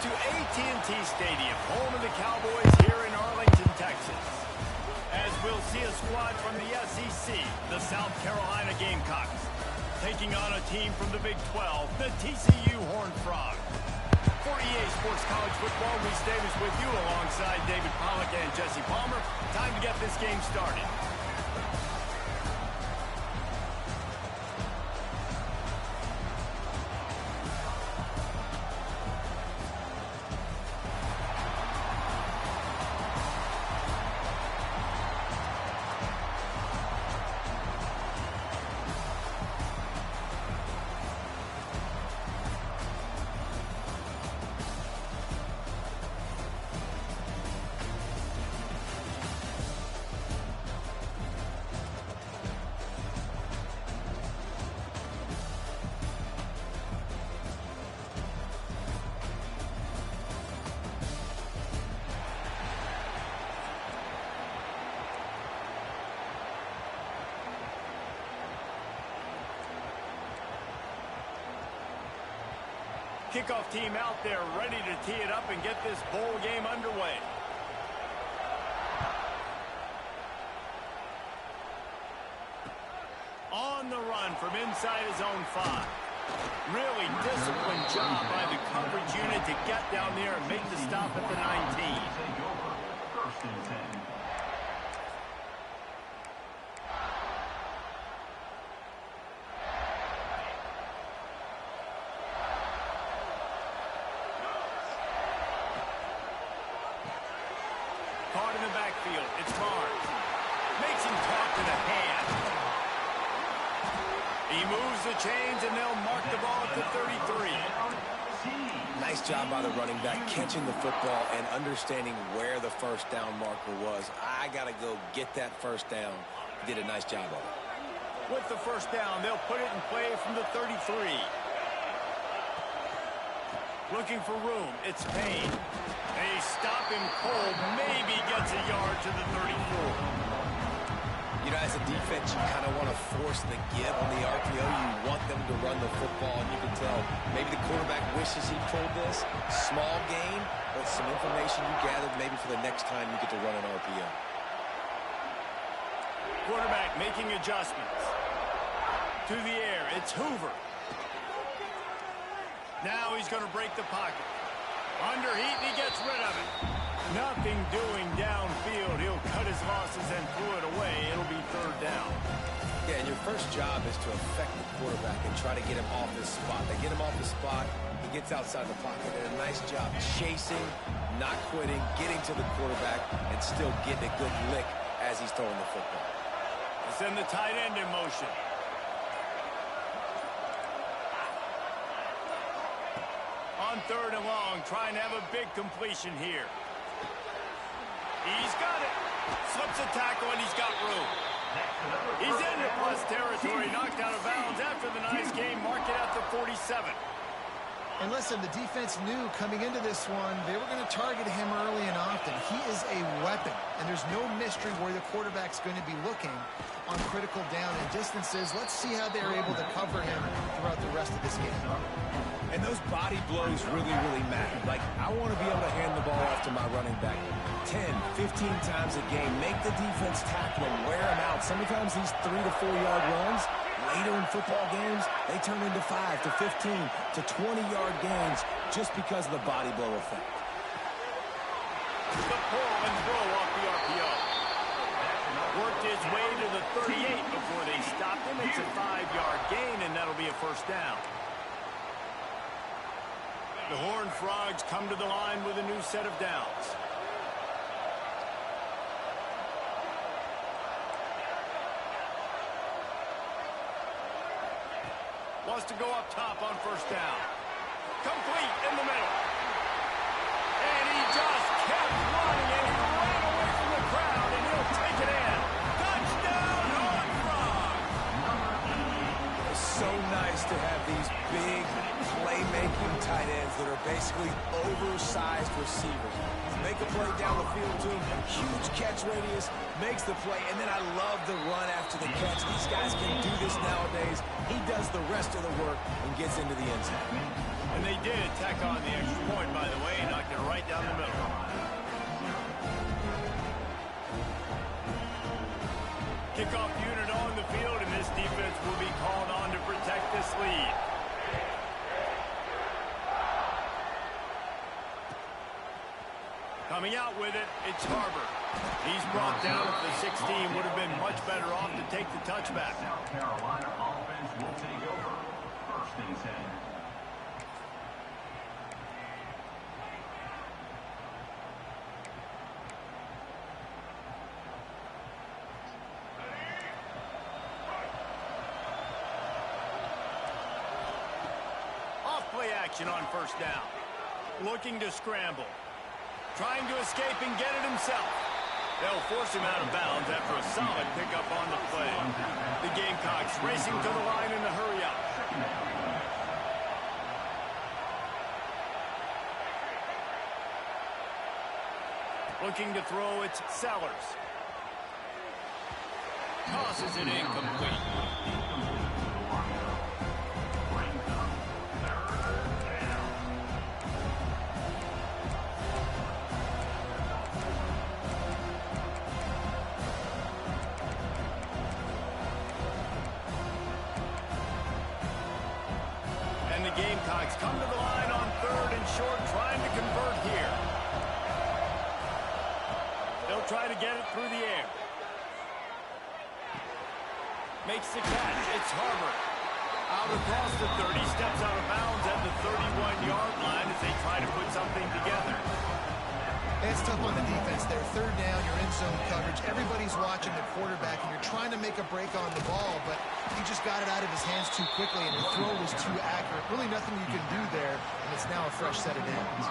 to AT&T Stadium, home of the Cowboys here in Arlington, Texas. As we'll see a squad from the SEC, the South Carolina Gamecocks, taking on a team from the Big 12, the TCU Horned Frogs. For EA Sports College Football, Reese Davis with you alongside David Pollack and Jesse Palmer. Time to get this game started. Kickoff team out there ready to tee it up and get this bowl game underway. On the run from inside his own 5. Really disciplined job by the coverage unit to get down there and make the stop at the 19. First and 10. Caught in the backfield. It's Barnes. Makes him talk to the hand. He moves the chains, and they'll mark the ball at the 33. Nice job by the running back, catching the football and understanding where the first down marker was. I got to go get that first down. He did a nice job of it. With the first down, they'll put it in play from the 33. Looking for room. It's Payne. They stop him cold. Maybe gets a yard to the 34. You know, as a defense, you kind of want to force the give on the RPO. You want them to run the football, and you can tell maybe the quarterback wishes he pulled this. Small gain, but some information you gathered maybe for the next time you get to run an RPO. Quarterback making adjustments. To the air, it's Hoover. Now he's going to break the pocket. Under heat, and he gets rid of it. Nothing doing downfield. He'll cut his losses and throw it away. It'll be third down. Yeah, and your first job is to affect the quarterback and try to get him off this spot. They get him off the spot. He gets outside the pocket. And a nice job chasing, not quitting, getting to the quarterback, and still getting a good lick as he's throwing the football. They send the tight end in motion. On third and long, trying to have a big completion here. He's got it. Slips a tackle, and he's got room. He's into plus territory, knocked out of bounds after the nice game. Mark it at the 47. And listen, the defense knew coming into this one, they were going to target him early and often. He is a weapon, and there's no mystery where the quarterback's going to be looking on critical down and distances. Let's see how they're able to cover him throughout the rest of this game. And those body blows really, really matter. Like, I want to be able to hand the ball off to my running back 10, 15 times a game. Make the defense tackle him, wear him out. Sometimes these 3 to 4 yard runs, later in football games, they turn into 5 to 15 to 20-yard gains just because of the body blow effect. The pull and throw off the RPO. Worked his way to the 38 before they stopped him. It's a 5-yard gain, and that'll be a first down. The Horned Frogs come to the line with a new set of downs. Wants to go up top on first down. Complete in the middle. And he just kept running, and he ran away from the crowd, and he'll take it in. Touchdown, Horned Frogs! It's so nice to have these big playmaking tight ends that are basically oversized receivers. Make a play down the field to him, huge catch radius, makes the play, and then I love the run after the catch. These guys can do this nowadays. He does the rest of the work and gets into the end zone. And they did tack on the extra point, by the way, knocked it right down the middle. Kickoff unit on the field, and this defense will be called on to protect this lead. with it. It's Harbor. He's brought down at the 16. Would have been much better off to take the touchback. South Carolina offense will take over. First and 10. Play action on first down. Looking to scramble. Trying to escape and get it himself. They'll force him out of bounds after a solid pickup on the play. The Gamecocks racing to the line in a hurry-up. Looking to throw, it's Sellers. Tosses it incomplete. Gamecocks come to the line on third and short, trying to convert here. They'll try to get it through the air. Makes the catch. It's Harbor. Out across the 30, steps out of bounds at the 31-yard line as they try to put something together. It's tough on the defense there. Third down, you're in zone coverage. Everybody's watching the quarterback, and you're trying to make a break on the ball, but he just got it out of his hands too quickly, and the throw was too accurate. Really nothing you can do there, and it's now a fresh set of downs.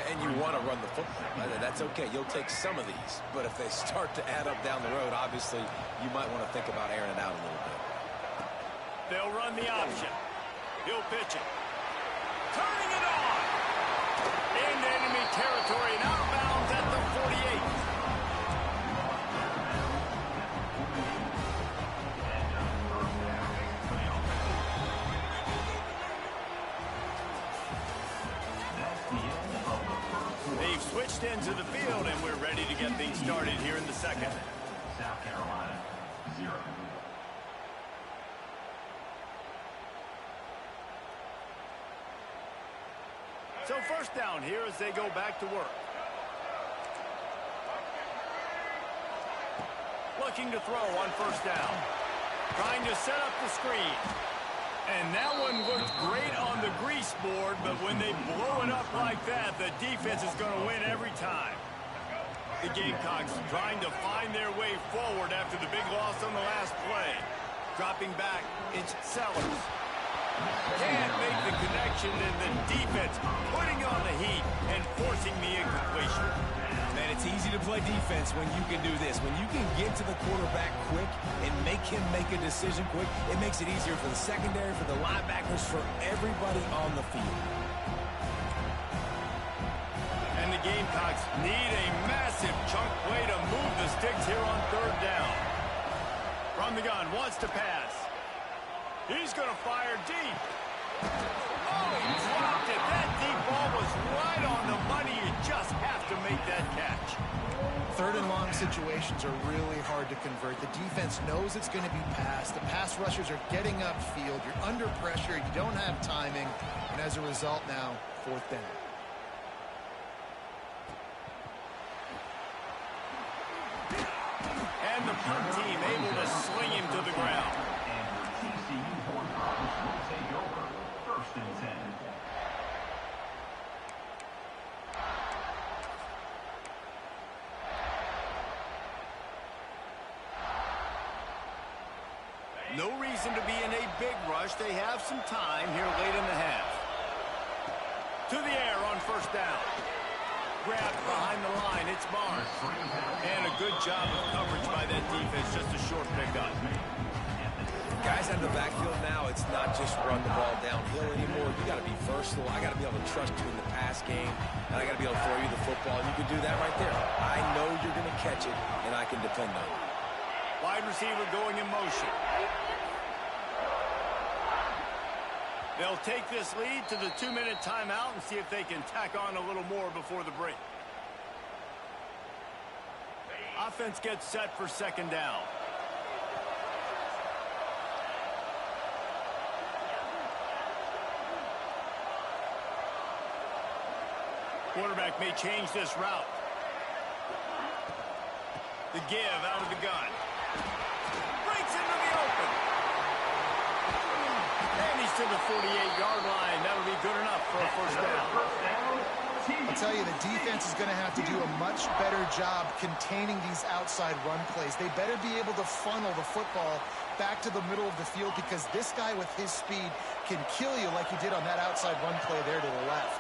And you want to run the football. That's okay. You'll take some of these. But if they start to add up down the road, obviously, you might want to think about airing it out a little bit. They'll run the option. He'll pitch it. Turning it on. Into enemy territory and out of bounds at the 48. They've switched ends of the field, and we're ready to get things started here in the second. South Carolina, 0. So first down here as they go back to work. Looking to throw on first down. Trying to set up the screen. And that one looked great on the grease board, but when they blow it up like that, the defense is going to win every time. The Gamecocks trying to find their way forward after the big loss on the last play. Dropping back, it's Sellers. Can't make the connection, and the defense putting on the heat and forcing the incompletion. Man, it's easy to play defense when you can do this. When you can get to the quarterback quick and make him make a decision quick, it makes it easier for the secondary, for the linebackers, for everybody on the field. And the Gamecocks need a massive chunk play to move the sticks here on third down. From the gun, wants to pass. He's going to fire deep. Oh, he dropped it. That deep ball was right on the money. You just have to make that catch. Third and long situations are really hard to convert. The defense knows it's going to be passed. The pass rushers are getting upfield. You're under pressure. You don't have timing. And as a result now, fourth down. And the punt team able to sling him to the ground. TCU Bulldogs will take over. First and 10. No reason to be in a big rush. They have some time here late in the half. To the air on first down. Grabbed behind the line. It's Barnes. And a good job of coverage by that defense. Just a short pickup. Guys out of the backfield now, it's not just run the ball downhill anymore. You got to be versatile. I got to be able to trust you in the pass game, and I got to be able to throw you the football, and you can do that right there. I know you're going to catch it, and I can depend on it. Wide receiver going in motion. They'll take this lead to the 2-minute timeout and see if they can tack on a little more before the break. Offense gets set for second down. Quarterback may change this route. The give out of the gun. Breaks into the open. And he's to the 48-yard line. That'll be good enough for a first down. I'll tell you, the defense is going to have to do a much better job containing these outside run plays. They better be able to funnel the football back to the middle of the field because this guy with his speed can kill you like he did on that outside run play there to the left.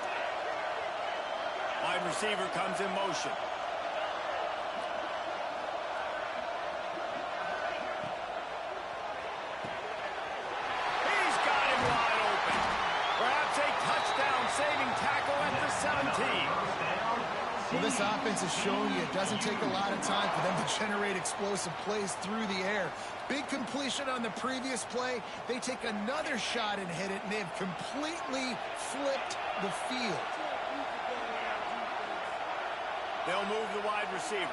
Wide receiver comes in motion. He's got him wide open. Perhaps a touchdown-saving tackle at the 17. Well, this offense has shown you it doesn't take a lot of time for them to generate explosive plays through the air. Big completion on the previous play. They take another shot and hit it, and they've completely flipped the field. They'll move the wide receiver.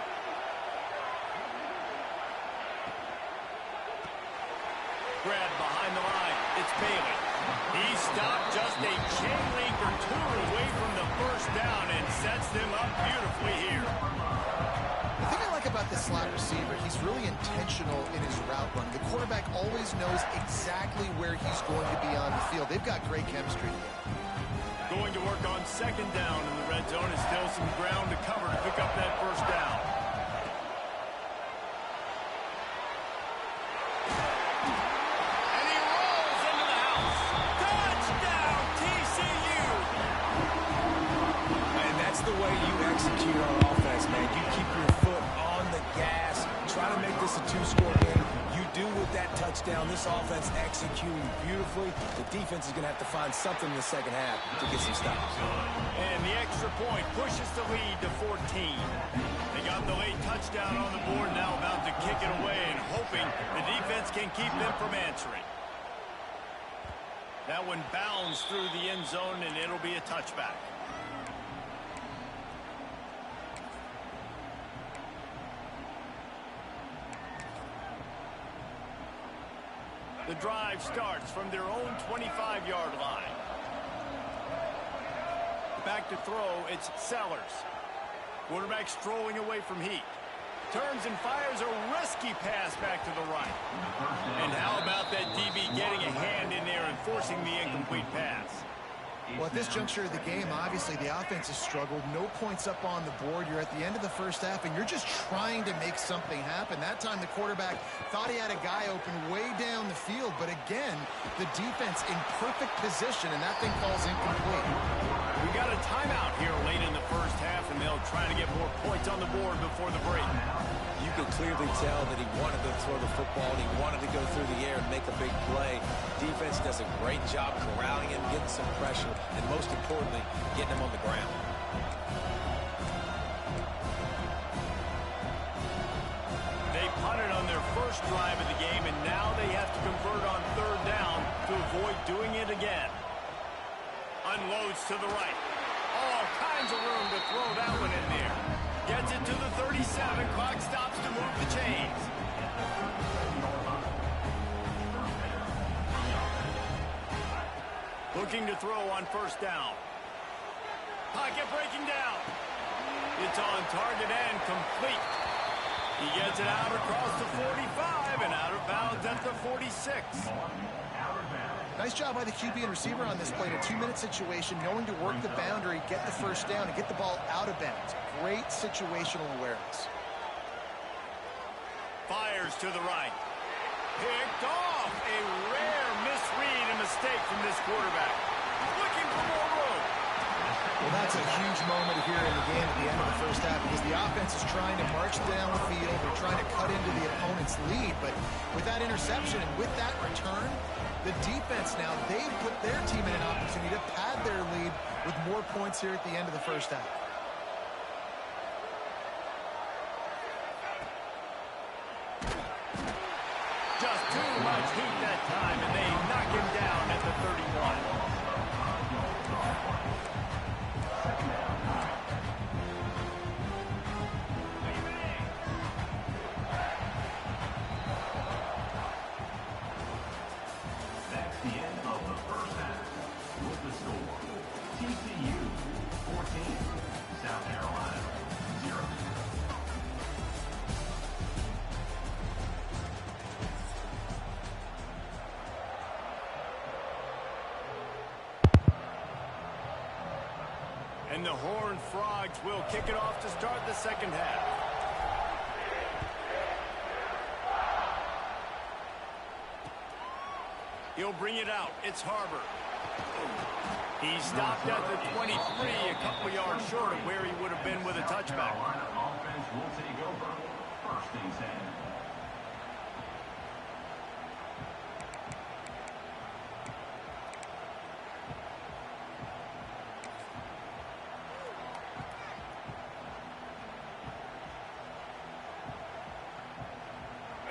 Grab behind the line. It's Bailey. He stopped just a chain link or two away from the first down and sets them up beautifully here. The thing I like about this slot receiver, he's really intentional in his route run. The quarterback always knows exactly where he's going to be on the field. They've got great chemistry together. Going to work on second down in the red zone. Is still some ground to cover to pick up that first down. And he rolls into the house. Touchdown, TCU! And that's the way you execute on offense, man. You keep your foot on the gas, try to make this a two-score game. You do with that touchdown. This offense executing beautifully. The defense is going to have to find something in the second half to get some stops. And the extra point pushes the lead to 14. They got the late touchdown on the board, now about to kick it away and hoping the defense can keep them from answering. That one bounds through the end zone, and it'll be a touchback. The drive starts from their own 25-yard line. Back to throw, it's Sellers. Quarterback strolling away from Heat. Turns and fires a risky pass back to the right. And how about that DB getting a hand in there and forcing the incomplete pass? Well, at this juncture of the game, obviously the offense has struggled. No points up on the board. You're at the end of the first half, and you're just trying to make something happen. That time the quarterback thought he had a guy open way down the field, but again, the defense in perfect position, and that thing falls incomplete. We got a timeout here late in the first half, and they'll try to get more points on the board before the break. You can clearly tell that he wanted to throw the football, and he wanted to go through the air and make a big play. Defense does a great job corralling him, getting some pressure, and most importantly, getting him on the ground. They punted on their first drive of the game, and now they have to convert on third down to avoid doing it again. Unloads to the right. All kinds of room to throw that one in there. Gets it to the 37. Clock stops to move the chains. Looking to throw on first down. Pocket breaking down. It's on target and complete. He gets it out across the 45 and out of bounds at the 46. Nice job by the QB and receiver on this play. In a 2-minute situation, knowing to work the boundary, get the first down, and get the ball out of bounds. Great situational awareness. Fires to the right. Picked off. A rare misread and mistake from this quarterback. Looking for more room. Well, that's a huge moment here in the game at the end of the first half because the offense is trying to march down the field. They're trying to cut into the opponent's lead. But with that interception and with that return, the defense now, they've put their team in an opportunity to pad their lead with more points here at the end of the first half. Just too much heat that time, and they knock him down at the 31. That's the end of the first half. With the score, TCU 14, South Carolina 0. And the Horned Frogs will kick it off to start the second half. He'll bring it out. It's Harbor. He stopped at the 23, a couple yards short of where he would have been with a touchback. Offense will take over. First and 10.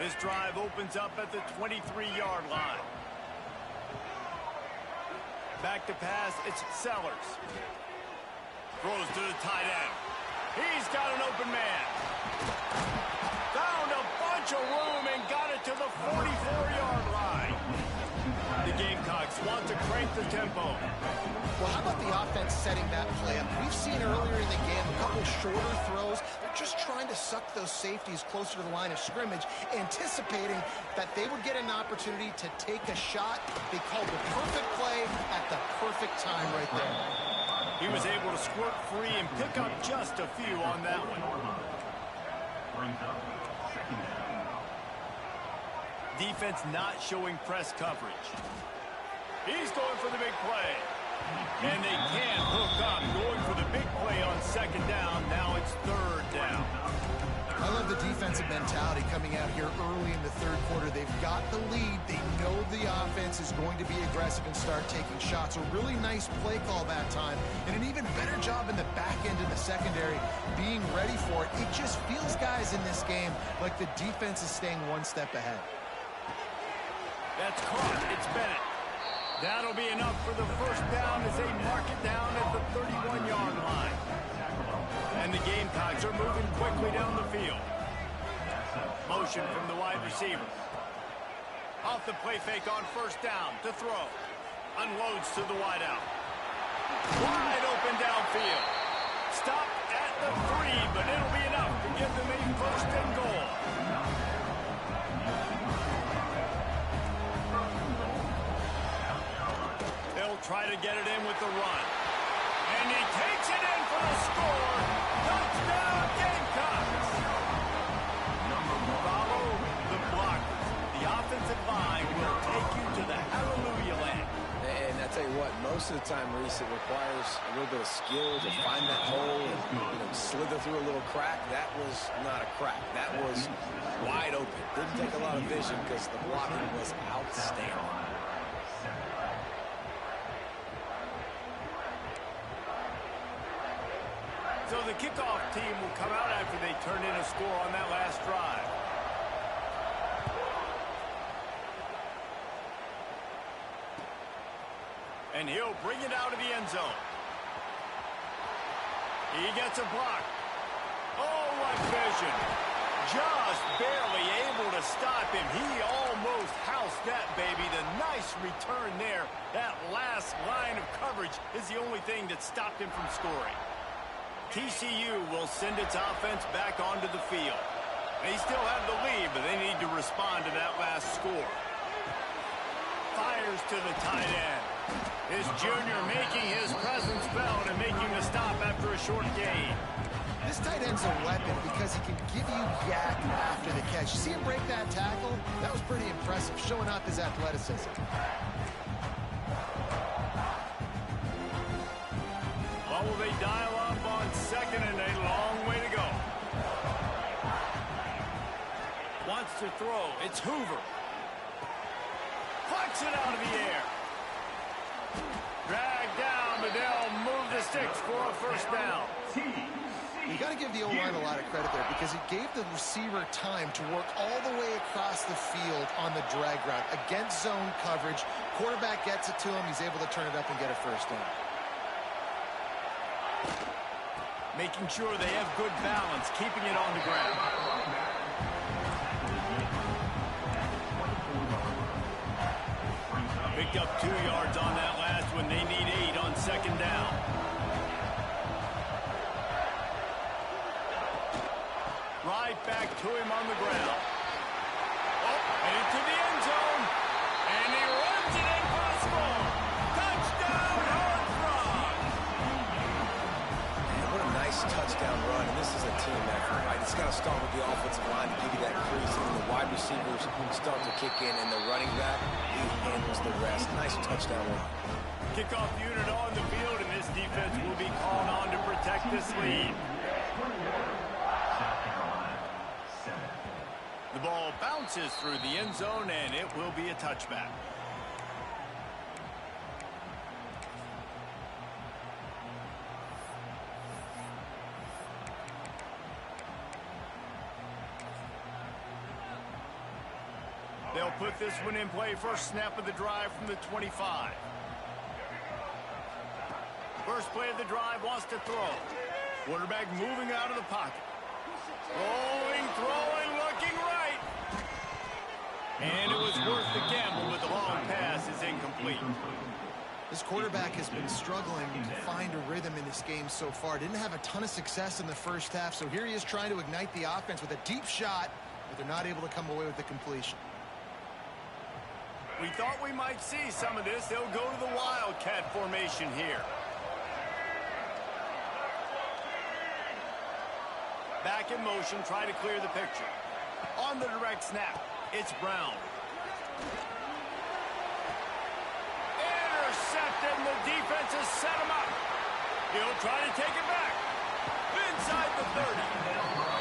This drive opens up at the 23-yard line. Back to pass, it's Sellers. Throws to the tight end. He's got an open man. Found a bunch of room and got it to the 44-yard line. The Gamecocks want to crank the tempo. Well, how about the offense setting that play up? We've seen earlier in the game a couple shorter throws. They're just trying to suck those safeties closer to the line of scrimmage, anticipating that they would get an opportunity to take a shot. They called the perfect play at the perfect time right there. He was able to squirt free and pick up just a few on that one. Brings up second down. Defense not showing press coverage. He's going for the big play. And they can't hook up. Going for the big play on second down. Now it's third down. I love the defensive mentality coming out here early in the third quarter. They've got the lead. They know the offense is going to be aggressive and start taking shots. A really nice play call that time. And an even better job in the back end of the secondary being ready for it. It just feels, guys, in this game like the defense is staying one step ahead. That's caught. It's Bennett. That'll be enough for the first down as they mark it down at the 31-yard line. And the Gamecocks are moving quickly down the field. Motion from the wide receiver. Off the play fake on first down to throw. Unloads to the wideout. Wide open downfield. Stopped at the 3, but it'll be enough to give them a first and goal. They'll try to get it in with the run. And he takes it in for the score. Touchdown, Gamecocks. Follow the blockers. The offensive line will take you to the hallelujah land. And I tell you what, most of the time, Reese, it requires a little bit of skill to find that hole and slither through a little crack. That was not a crack. That was wide open. Didn't take a lot of vision because the blocking was outstanding. So the kickoff team will come out after they turn in a score on that last drive. And he'll bring it out of the end zone. He gets a block. Oh, what vision. Just barely able to stop him. He almost housed that baby. The nice return there. That last line of coverage is the only thing that stopped him from scoring. TCU will send its offense back onto the field. They still have the lead, but they need to respond to that last score. Fires to the tight end. His junior making his presence felt and making the stop after a short gain. This tight end's a weapon because he can give you yak after the catch. You see him break that tackle? That was pretty impressive, showing off his athleticism. Well, will they dial up on second and a long way to go? Wants to throw. It's Hoover. Plucks it out of the air. Dragged down, but they'll move the sticks for a first down. You got to give the O-line a lot of credit there because it gave the receiver time to work all the way across the field on the drag route against zone coverage. Quarterback gets it to him. He's able to turn it up and get a first down. Making sure they have good balance, keeping it on the ground. Picked up 2 yards on that last one. They need 8 on second down. Right back to him on the ground. Oh, headed to the end zone. And he runs it in for a score. Touchdown, Horned Frogs. start with the offensive line to give you that crease, and the wide receivers start to kick in, and the running back, he handles the rest. Nice touchdown run. Kickoff unit on the field, and this defense will be called on to protect this lead. The ball bounces through the end zone, and it will be a touchback. They'll put this one in play. First snap of the drive from the 25. First play of the drive, wants to throw. Quarterback moving out of the pocket. Rolling, throwing, looking right. And it was worth the gamble, but the long pass is incomplete. This quarterback has been struggling to find a rhythm in this game so far. Didn't have a ton of success in the first half, so here he is trying to ignite the offense with a deep shot, but they're not able to come away with the completion. We thought we might see some of this. They'll go to the Wildcat formation here. Back in motion, try to clear the picture. On the direct snap, it's Brown. Intercepted, and the defense has set him up. He'll try to take it back. Inside the 30.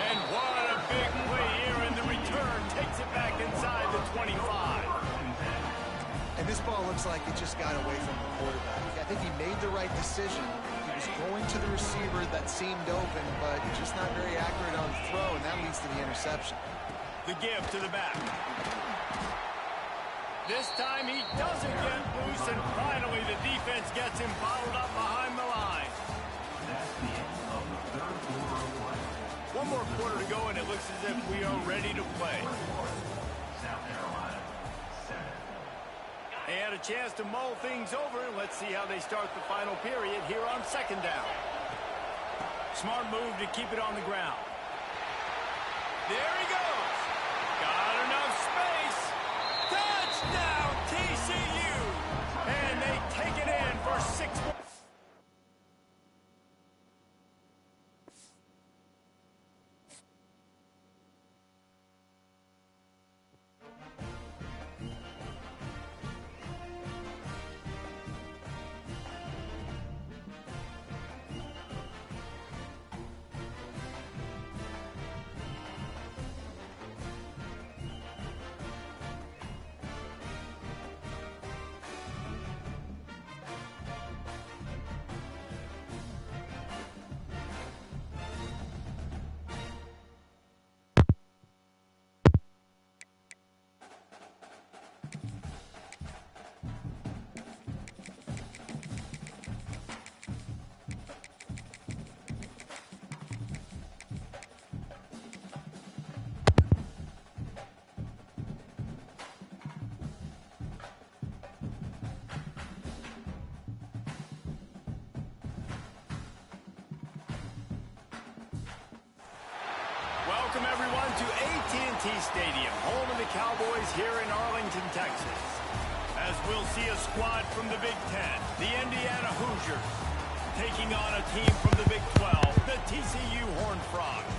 And what a big play here, and the return takes it back inside the 25. And this ball looks like it just got away from the quarterback. I think he made the right decision. He was going to the receiver that seemed open, but just not very accurate on the throw, and that leads to the interception. The give to the back. This time he doesn't get loose, and finally the defense gets him bottled up behind the line. That's the end of the third quarter of play. One more quarter to go, and it looks as if we are ready to play. South Carolina, 7. They had a chance to mull things over. Let's see how they start the final period here on second down. Smart move to keep it on the ground. There he goes. Got enough space. Touchdown, TCU. And they take it in for 6 points. Welcome, everyone, to AT&T Stadium, home of the Cowboys here in Arlington, Texas. As we'll see a squad from the Big Ten, the Indiana Hoosiers, taking on a team from the Big 12, the TCU Horned Frogs.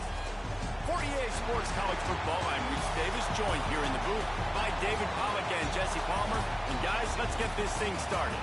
For EA Sports College Football, I'm Reese Davis, joined here in the booth by David Pollack and Jesse Palmer. And guys, let's get this thing started.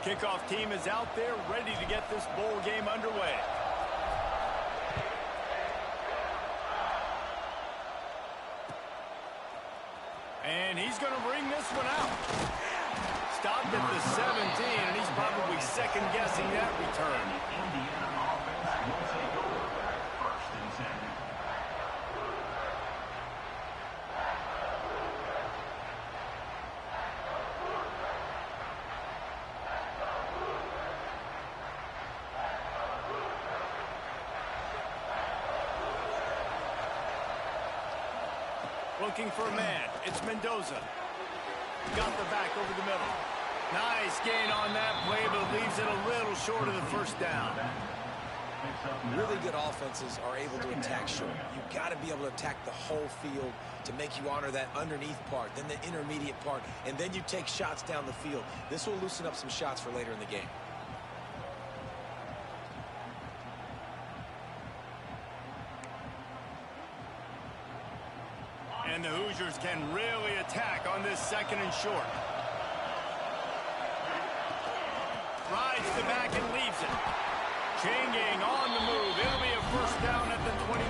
Kickoff team is out there ready to get this bowl game underway. And he's going to bring this one out. Stopped at the 17, and he's probably second-guessing that return. Indiana offense will take over at first. seconds. Looking for a man. It's Mendoza. Got the back over the middle. Nice gain on that play, but it leaves it a little short of the first down. Really good offenses are able to attack short. You've got to be able to attack the whole field to make you honor that underneath part, then the intermediate part, and then you take shots down the field. This will loosen up some shots for later in the game. And the Hoosiers can really attack on this second and short. Rides the back and leaves it. Changing on the move. It'll be a first down at the 29.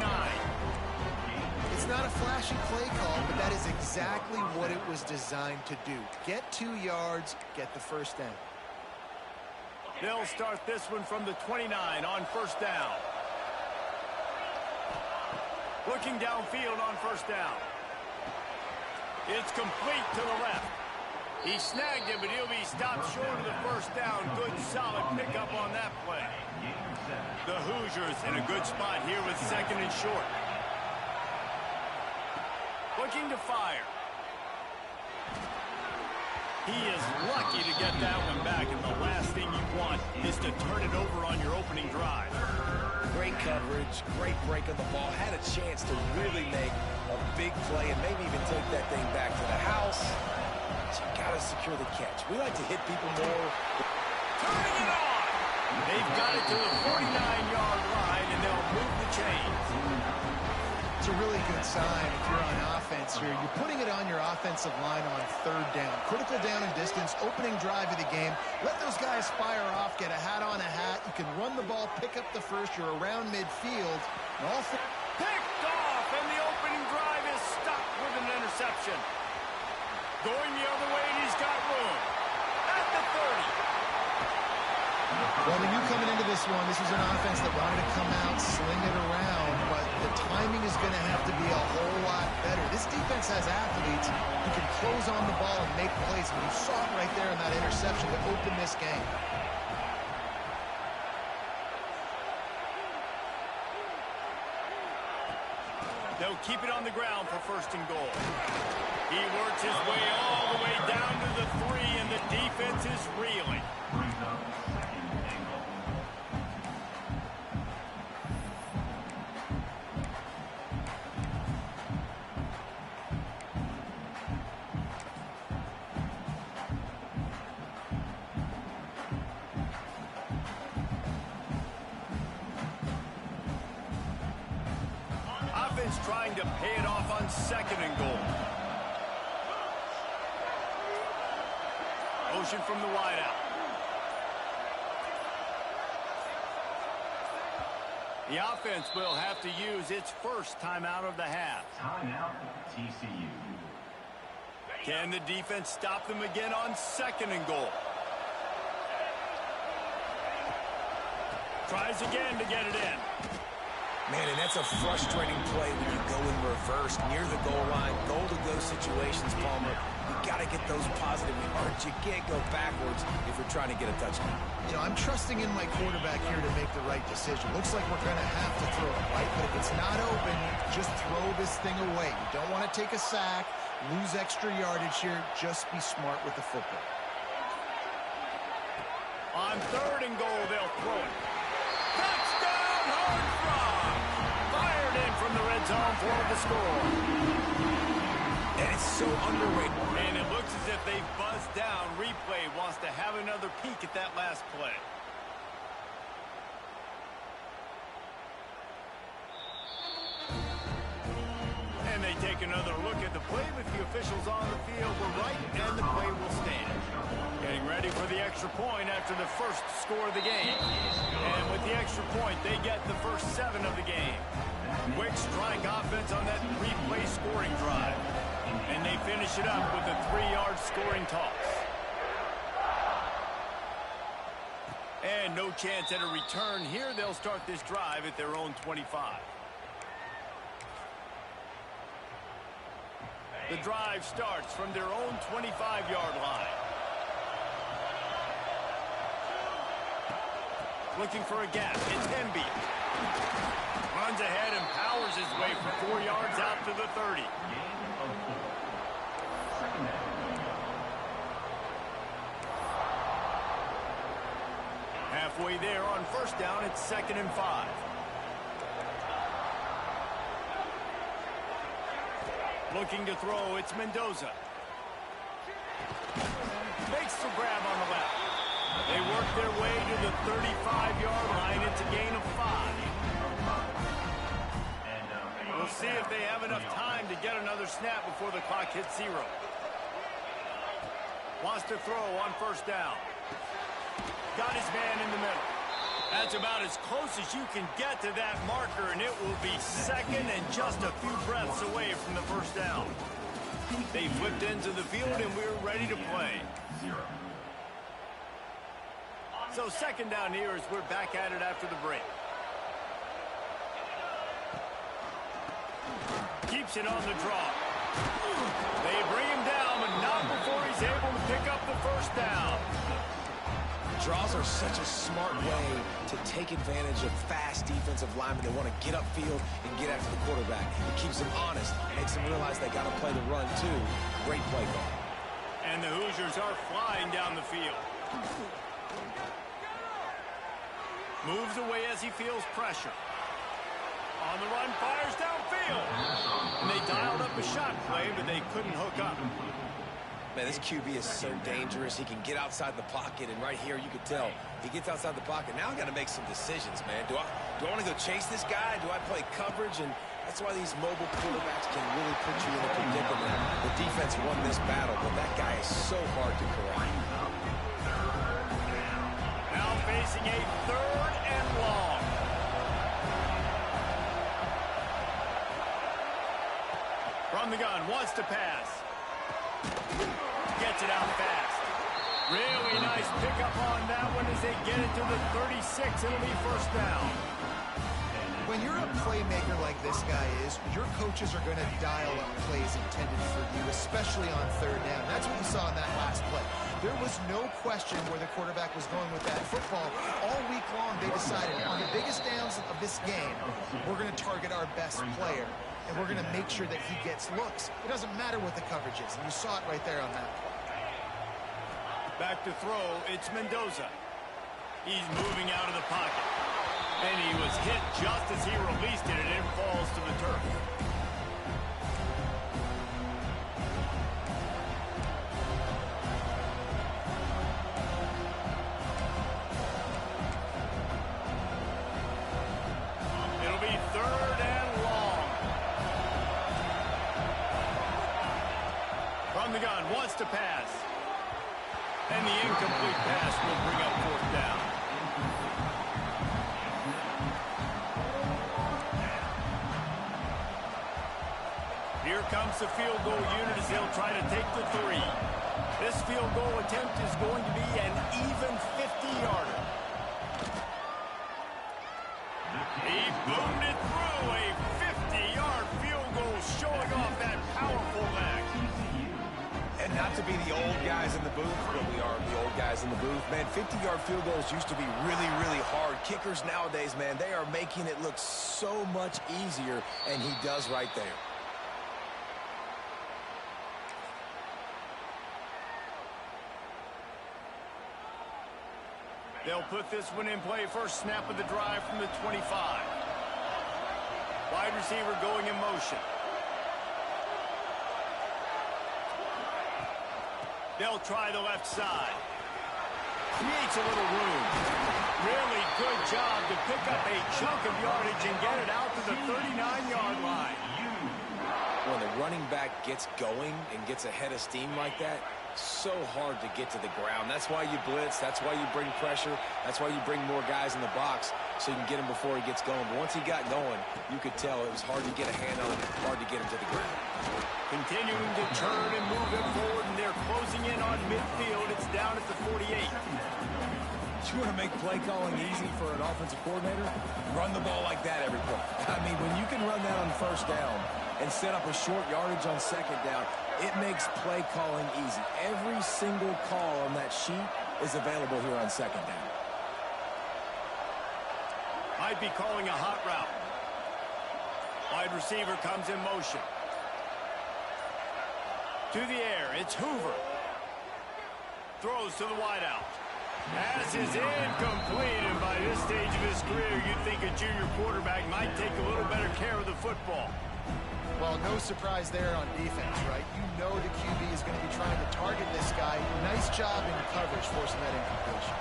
It's not a flashy play call, but that is exactly what it was designed to do. Get 2 yards, get the first down. They'll start this one from the 29 on first down. Looking downfield on first down. It's complete to the left. He snagged it, but he'll be stopped short of the first down. Good, solid pickup on that play. The Hoosiers in a good spot here with second and short. Looking to fire. He is lucky to get that one back, and the last thing you want is to turn it over on your opening drive. Great coverage, great break of the ball. Had a chance to really make a big play and maybe even take that thing back to the house. But you got to secure the catch. We like to hit people more. Turning it on! They've got it to the 49-yard line, and they'll move the chains. It's a really good sign if you're on offense here. You're putting it on your offensive line on third down. Critical down and distance, opening drive of the game. Let those guys fire off, get a hat on a hat. You can run the ball, pick up the first. You're around midfield. And all Picked off, and the opening drive is stopped with an interception. Going the other way, and he's got room. At the 30. Well, we knew coming into this one, this was an offense that wanted to come out, sling it around, but the timing is going to have to be a whole lot better. This defense has athletes who can close on the ball and make plays, and you saw it right there in that interception to open this game. They'll keep it on the ground for first and goal. He works his way all the way down to the 3, and the defense is reeling. Brings up second and goal. Offense trying to pay it off on second and goal. Motion from the wideout. The offense will have to use its first timeout of the half. Timeout, TCU. Can the defense stop them again on second and goal? Tries again to get it in. Man, and that's a frustrating play when you go in reverse near the goal line. Goal-to-go situations, Palmer. You got to get those positive yards. You can't go backwards if you're trying to get a touchdown. You know, I'm trusting in my quarterback here to make the right decision. Looks like we're going to have to throw it, right? But if it's not open, just throw this thing away. You don't want to take a sack, lose extra yardage here. Just be smart with the football. On third and goal, they'll throw it. Touchdown, Horned Frog! Fired in from the red zone for the score. And it's so underrated. And it looks as if they've buzzed down. Replay wants to have another peek at that last play. And they take another look at the play, but the officials on the field were right, and the play will stand. Getting ready for the extra point after the first score of the game. And with the extra point, they get the first 7 of the game. Quick strike offense on that replay scoring drive. And they finish it up with a 3-yard scoring toss. And no chance at a return here. They'll start this drive at their own 25. The drive starts from their own 25-yard line. Looking for a gap. It's Hemby. Runs ahead and powers his way for 4 yards out to the 30. Halfway there on first down, it's 2nd and 5. Looking to throw, it's Mendoza. Makes the grab on the left. They work their way to the 35-yard line. It's a gain of 5. We'll see if they have enough time to get another snap before the clock hits 0. Wants to throw on first down. Got his man in the middle. That's about as close as you can get to that marker, and it will be 2nd and just a few breaths away from the first down. They flipped into the field, and we're ready to play. So 2nd down here as we're back at it after the break. Keeps it on the draw. They bring him down, but not before he's able to pick up the first down. Draws are such a smart way to take advantage of fast defensive linemen. They want to get upfield and get after the quarterback. It keeps them honest, makes them realize they got to play the run too. Great play call. And the Hoosiers are flying down the field. Moves away as he feels pressure. On the run, fires downfield. And they dialed up a shot play, but they couldn't hook up. Man, this QB is so dangerous. He can get outside the pocket, and right here you could tell he gets outside the pocket. Now I got to make some decisions, man. Do I want to go chase this guy? Do I play coverage? And that's why these mobile quarterbacks can really put you in a predicament. The defense won this battle, but that guy is so hard to correct. Now facing a 3rd and long. From the gun, wants to pass. Gets it out fast. Really nice pickup on that one as they get it to the 36. It'll be first down. When you're a playmaker like this guy is, your coaches are going to dial up plays intended for you, especially on 3rd down. That's what you saw in that last play. There was no question where the quarterback was going with that football. All week long, they decided on the biggest downs of this game, we're going to target our best player, and we're going to make sure that he gets looks. It doesn't matter what the coverage is, and you saw it right there on that play. Back to throw, it's Mendoza. He's moving out of the pocket. And he was hit just as he released it, and it falls to the turf. It'll be 3rd and long. From the gun, wants to pass. And the incomplete pass will bring up 4th down. Here comes the field goal unit as they'll try to take the 3. This field goal attempt is going to be an even 50-yarder. He boomed it through, a 50-yard field goal showing off that powerful leg. And not to be the old guys in the booth, but we are the old guys in the booth. Man, 50-yard field goals used to be really, really hard. Kickers nowadays, man, they are making it look so much easier, and he does right there. They'll put this one in play. First snap of the drive from the 25. Wide receiver going in motion. They'll try the left side. Creates a little room. Really good job to pick up a chunk of yardage and get it out to the 39-yard line. When the running back gets going and gets ahead of steam like that, so hard to get to the ground. That's why you blitz. That's why you bring pressure. That's why you bring more guys in the box so you can get him before he gets going. But once he got going, you could tell it was hard to get a hand on him, hard to get him to the ground. Continuing to turn and move it forward, and they're closing in on midfield. It's down at the 48. You want to make play calling easy for an offensive coordinator? Run the ball like that every play. I mean, when you can run that on first down, and set up a short yardage on second down, it makes play calling easy. Every single call on that sheet is available here on second down. Might be calling a hot route. Wide receiver comes in motion. To the air, it's Hoover. Throws to the wideout. Pass is incomplete, and by this stage of his career, you'd think a junior quarterback might take a little better care of the football. Well, no surprise there on defense, right? You know the QB is going to be trying to target this guy. Nice job in coverage forcing that incompletion.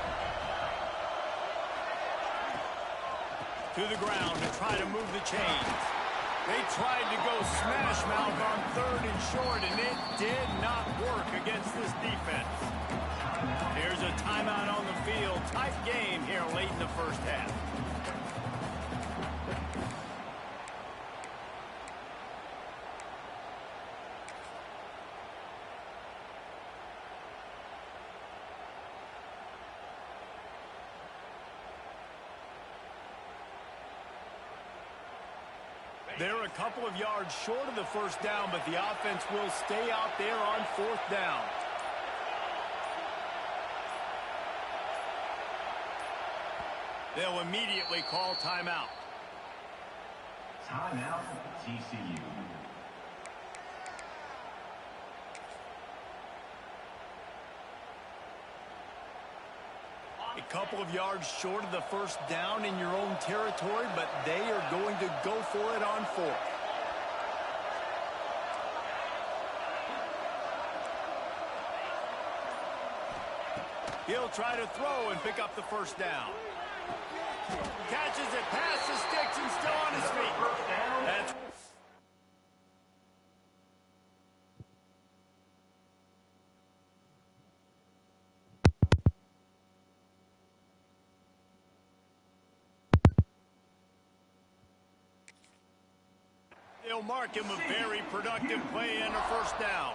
To the ground to try to move the chains. They tried to go smash mouth on third and short, and it did not work against this defense. Here's a timeout on the field. Tight game here late in the first half. They're a couple of yards short of the first down, but the offense will stay out there on fourth down. They'll immediately call timeout. Timeout, TCU. A couple of yards short of the first down in your own territory, but they are going to go for it on fourth. He'll try to throw and pick up the first down. Catches it past the sticks and still on his feet. That's they'll mark him a very productive play and a first down.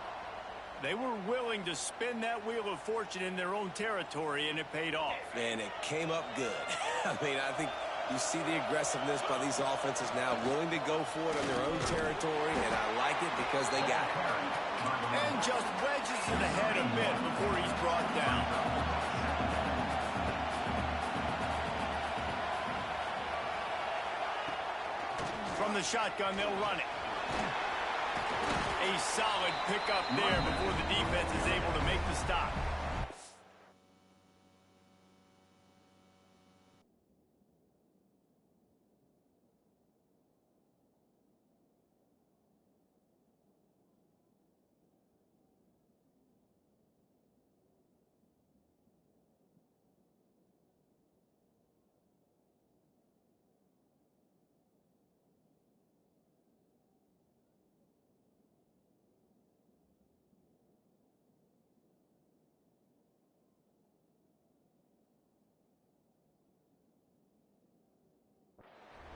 They were willing to spin that wheel of fortune in their own territory, and it paid off. And it came up good. I mean, I think you see the aggressiveness by these offenses now, willing to go for it on their own territory, and I like it because they got it. And just wedges it ahead a bit before he's brought down. From the shotgun, they'll run it. A solid pickup there before the defense is able to make the stop.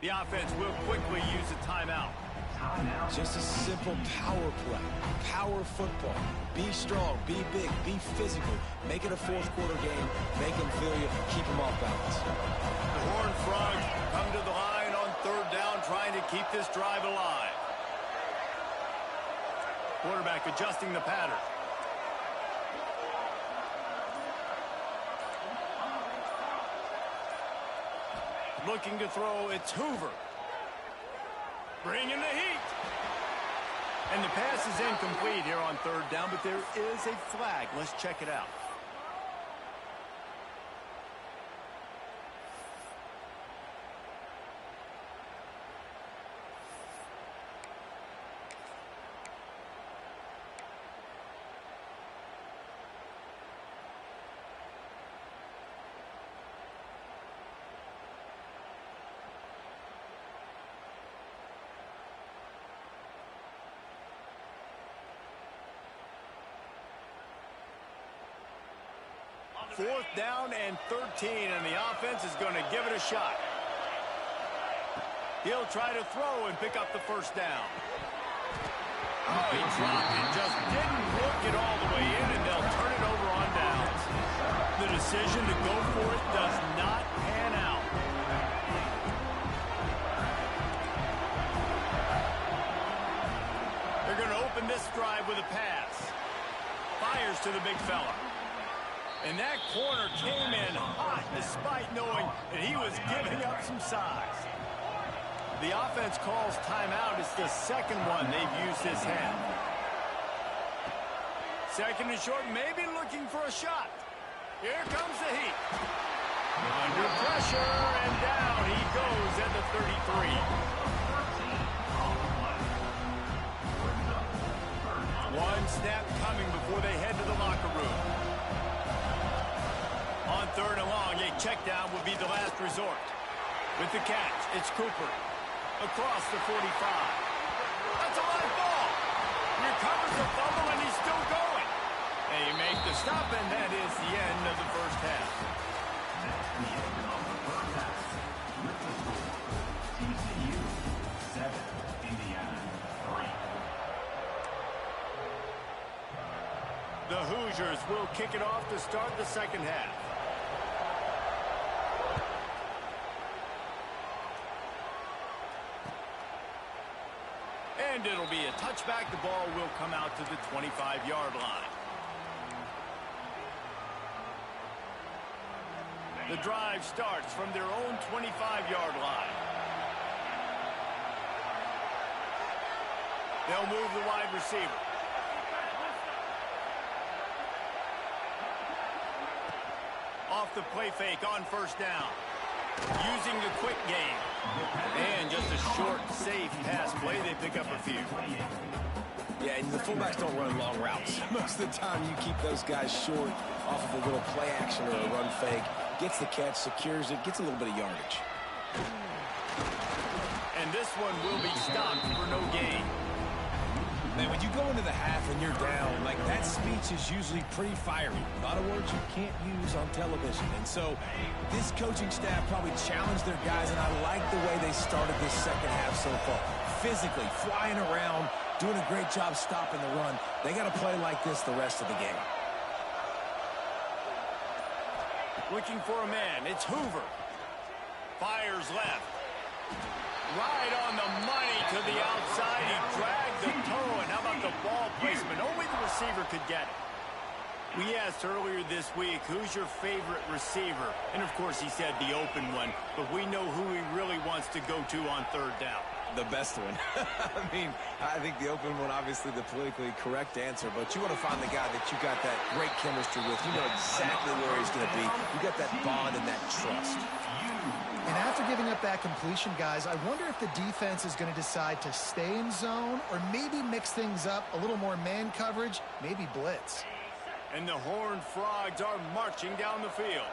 The offense will quickly use a timeout. Just a simple power play. Power football. Be strong, be big, be physical. Make it a fourth quarter game. Make them feel you. Keep them off balance. The Horned Frogs come to the line on third down, trying to keep this drive alive. Quarterback adjusting the pattern. Looking to throw, it's Hoover. Bringing the heat. And the pass is incomplete here on third down, but there is a flag. Let's check it out. Fourth down and 13, and the offense is going to give it a shot. He'll try to throw and pick up the first down. Oh, he dropped it. Just didn't hook it all the way in, and they'll turn it over on downs. The decision to go for it does not pan out. the big fella. And that corner came in hot despite knowing that he was giving up some size. The offense calls timeout. It's the second one they've used this half. Second and short, maybe looking for a shot. Here comes the heat. Under pressure, and down he goes at the 33. One snap coming before they head to the locker room. On third and long, a check down would be the last resort. With the catch, it's Cooper. Across the 45. That's a live ball. Recovers the fumble, and he's still going. They make the stop, and that is the end of the first half. That's the end of the first half. With the score, TCU 7, Indiana 3. The Hoosiers will kick it off to start the second half. And it'll be a touchback. The ball will come out to the 25-yard line. The drive starts from their own 25-yard line. They'll move the wide receiver. Off the play fake on first down. Using the quick game. And just a short, safe pass play. They pick up a few. Yeah, and the fullbacks don't run long routes. Most of the time, you keep those guys short off of a little play action or a run fake. Gets the catch, secures it, gets a little bit of yardage. And this one will be stopped for no gain. Man, when you go into the half and you're down, like, that speech is usually pretty fiery. A lot of words you can't use on television. And so this coaching staff probably challenged their guys, and I like the way they started this second half so far. Physically, flying around, doing a great job stopping the run. They got to play like this the rest of the game. Looking for a man. It's Hoover. Fires left. Right on the money to the outside. He dragged the toe. And how about the ball placement? Only the receiver could get it. We asked earlier this week, who's your favorite receiver? And, of course, he said the open one. But we know who he really wants to go to on third down. The best one. I mean, I think the open one, obviously the politically correct answer, but you want to find the guy that you got that great chemistry with. You know exactly where he's going to be. You got that bond and that trust. And after giving up that completion, guys, I wonder if the defense is going to decide to stay in zone or maybe mix things up, a little more man coverage, maybe blitz. And the Horned Frogs are marching down the field.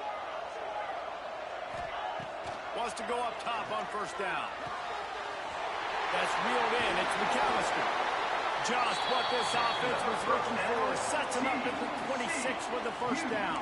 Wants to go up top on first down. That's reeled in. It's McAllister. Just what this offense was looking for. Sets him up at the 26 for the first down.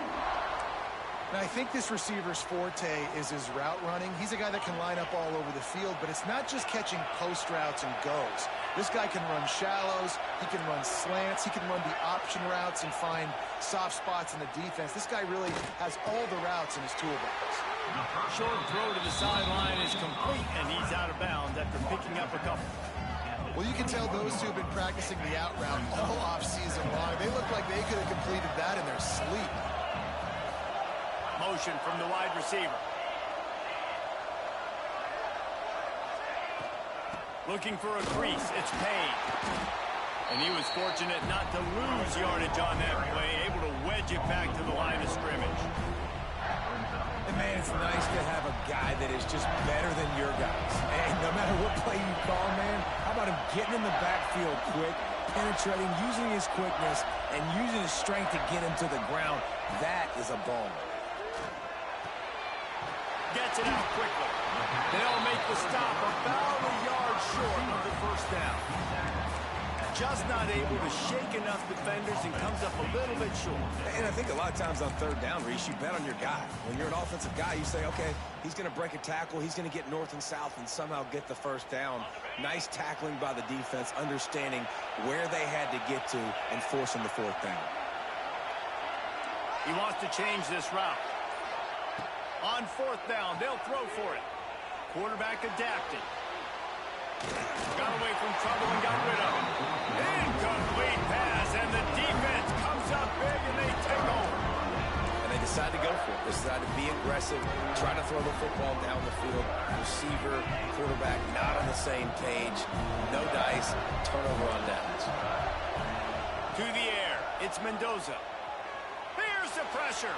Now, I think this receiver's forte is his route running. He's a guy that can line up all over the field, but it's not just catching post routes and goes. This guy can run shallows. He can run slants. He can run the option routes and find soft spots in the defense. This guy really has all the routes in his toolbox. Short throw to the sideline is complete, and he's out of bounds after picking up a couple. Well, you can tell those two have been practicing the out route all offseason long. They look like they could have completed that in their sleep. Motion from the wide receiver. Looking for a crease. It's Payne. And he was fortunate not to lose yardage on that play, able to wedge it back to the line of scrimmage. And, man, it's nice to have a guy that is just better than your guys. And no matter what play you call, man, how about him getting in the backfield quick, penetrating, using his quickness, and using his strength to get him to the ground. That is a ball. Gets it out quickly. They'll make the stop about a yard short of the first down. Just not able to shake enough defenders and comes up a little bit short. And I think a lot of times on third down, Reese, you bet on your guy. When you're an offensive guy, you say, okay, he's going to break a tackle, he's going to get north and south and somehow get the first down. Nice tackling by the defense, understanding where they had to get to and forcing the fourth down. He wants to change this route. On fourth down, they'll throw for it. Quarterback adapted. Got away from trouble and got rid of it. Incomplete pass, and the defense comes moves up big, and they take over. And they decide to go for it. They decide to be aggressive, try to throw the football down the field. Receiver, quarterback, not on the same page. No dice, turnover on downs. To the air, it's Mendoza. Here's the pressure.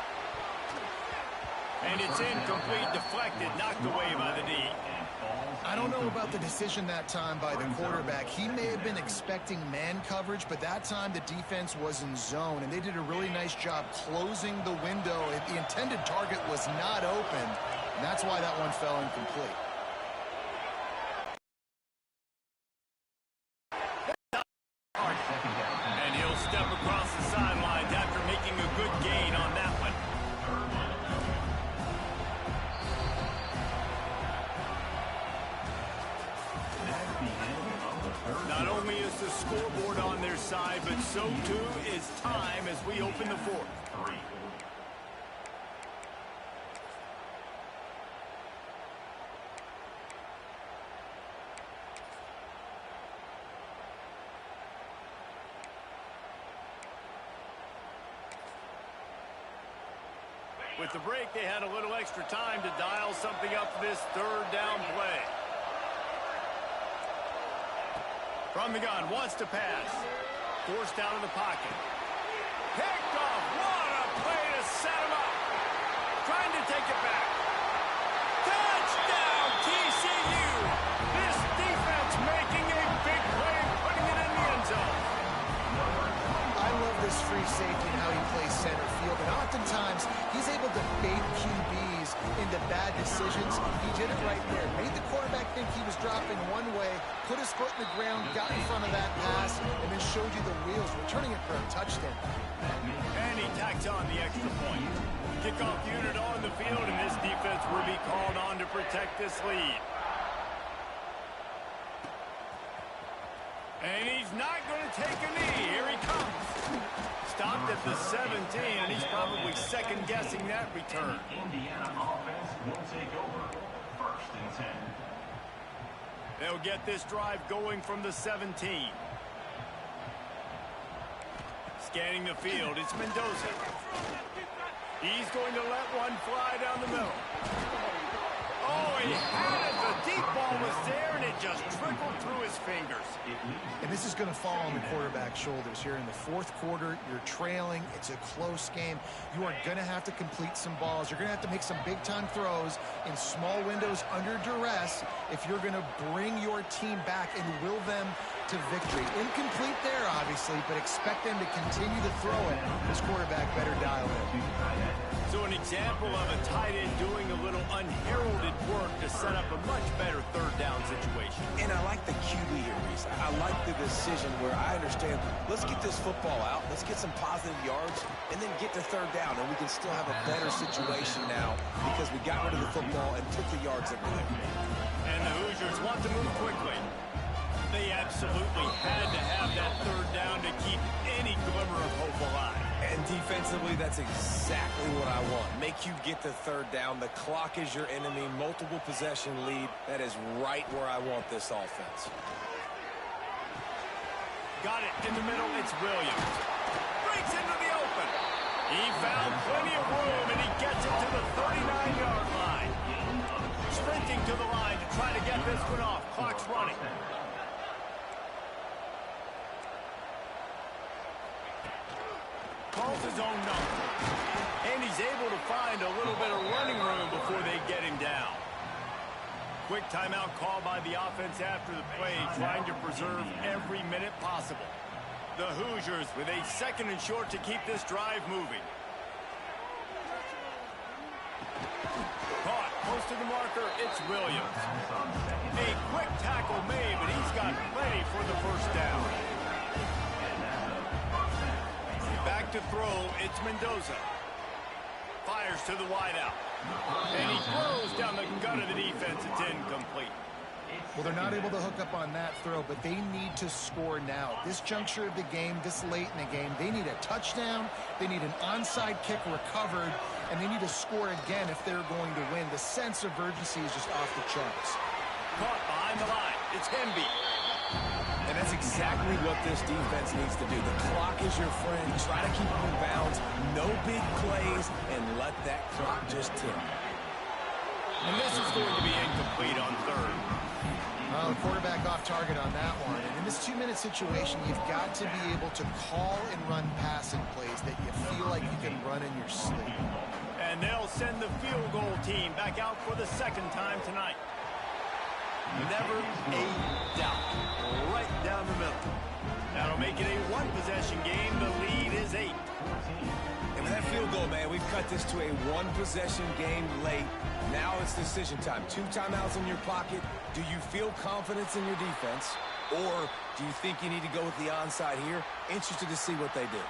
And it's incomplete, deflected, knocked away by the D. I don't know about the decision that time by the quarterback. He may have been expecting man coverage, but that time the defense was in zone, and they did a really nice job closing the window. The intended target was not open, and that's why that one fell incomplete. And he'll step across the sidelines after making a good gain on that one. Not only is the scoreboard on their side, but so too is time as we open the fourth. With the break, they had a little extra time to dial something up for this third down play. From the gun, wants to pass. Forced down in the pocket. Picked off. What a play to set him up. Trying to take it back. Touchdown, TCU. This defense making a big play and putting it in the end zone. I love this free safety and how he plays center field, and oftentimes he's able to bait QBs into bad decisions. He did it right there. Made the quarterback think he was dropping one way, put his foot in the ground, got in front of that pass, and then showed you the wheels, returning it for a touchdown. And he tacks on the extra point. Kickoff unit on the field, and this defense will be called on to protect this lead. And he's not going to take a knee. Here he comes. Stopped at the 17, and he's probably second-guessing that return. Indiana offense will take over. 1st and 10. They'll get this drive going from the 17. Scanning the field, it's Mendoza. He's going to let one fly down the middle. Oh, he had it. The deep ball was there, and it just trickled through his fingers. And this is going to fall on the quarterback's shoulders here in the fourth quarter. You're trailing. It's a close game. You are going to have to complete some balls. You're going to have to make some big-time throws in small windows under duress if you're going to bring your team back and will them to victory. Incomplete there, obviously, but expect them to continue to throw it. This quarterback better dial in. So an example of a tight end doing a little unheralded work to set up a much better third down situation. And I like the QB here, Reese. I like the decision where I understand, let's get this football out, let's get some positive yards, and then get to third down, and we can still have a better situation now because we got rid of the football and took the yards that were there. And the Hoosiers want to move quickly. They absolutely had to have that third down to keep any glimmer of hope alive. And defensively, that's exactly what I want. Make you get the third down. The clock is your enemy. Multiple possession lead. That is right where I want this offense. Got it in the middle. It's Williams. Breaks into the open. He found plenty of room, and he gets it to the 39-yard line. Sprinting to the line to try to get this one off. Clock's running. Calls his own number. And he's able to find a little bit of running room before they get him down. Quick timeout call by the offense after the play, trying to preserve every minute possible. The Hoosiers with a 2nd and short to keep this drive moving. Caught close to the marker, it's Williams. A quick tackle made, but he's got plenty for the first down. Back to throw, it's Mendoza. Fires to the wideout. And he throws down the gun of the defense. It's incomplete. Well, they're not able to hook up on that throw, but they need to score now. This juncture of the game, this late in the game, they need a touchdown, they need an onside kick recovered, and they need to score again if they're going to win. The sense of urgency is just off the charts. Caught behind the line. It's Hemby. And that's exactly what this defense needs to do. The clock is your friend. Try to keep them in bounds. No big plays, and let that clock just tick. And this is going to be incomplete on third. Well, the quarterback off target on that one. And in this 2-minute situation, you've got to be able to call and run passing plays that you feel like you can run in your sleep. And they'll send the field goal team back out for the second time tonight. Never a doubt. Right down the middle. That'll make it a one-possession game. The lead is 8. And with that field goal, man, we've cut this to a one-possession game late. Now it's decision time. 2 timeouts in your pocket. Do you feel confidence in your defense, or do you think you need to go with the onside here? Interested to see what they do.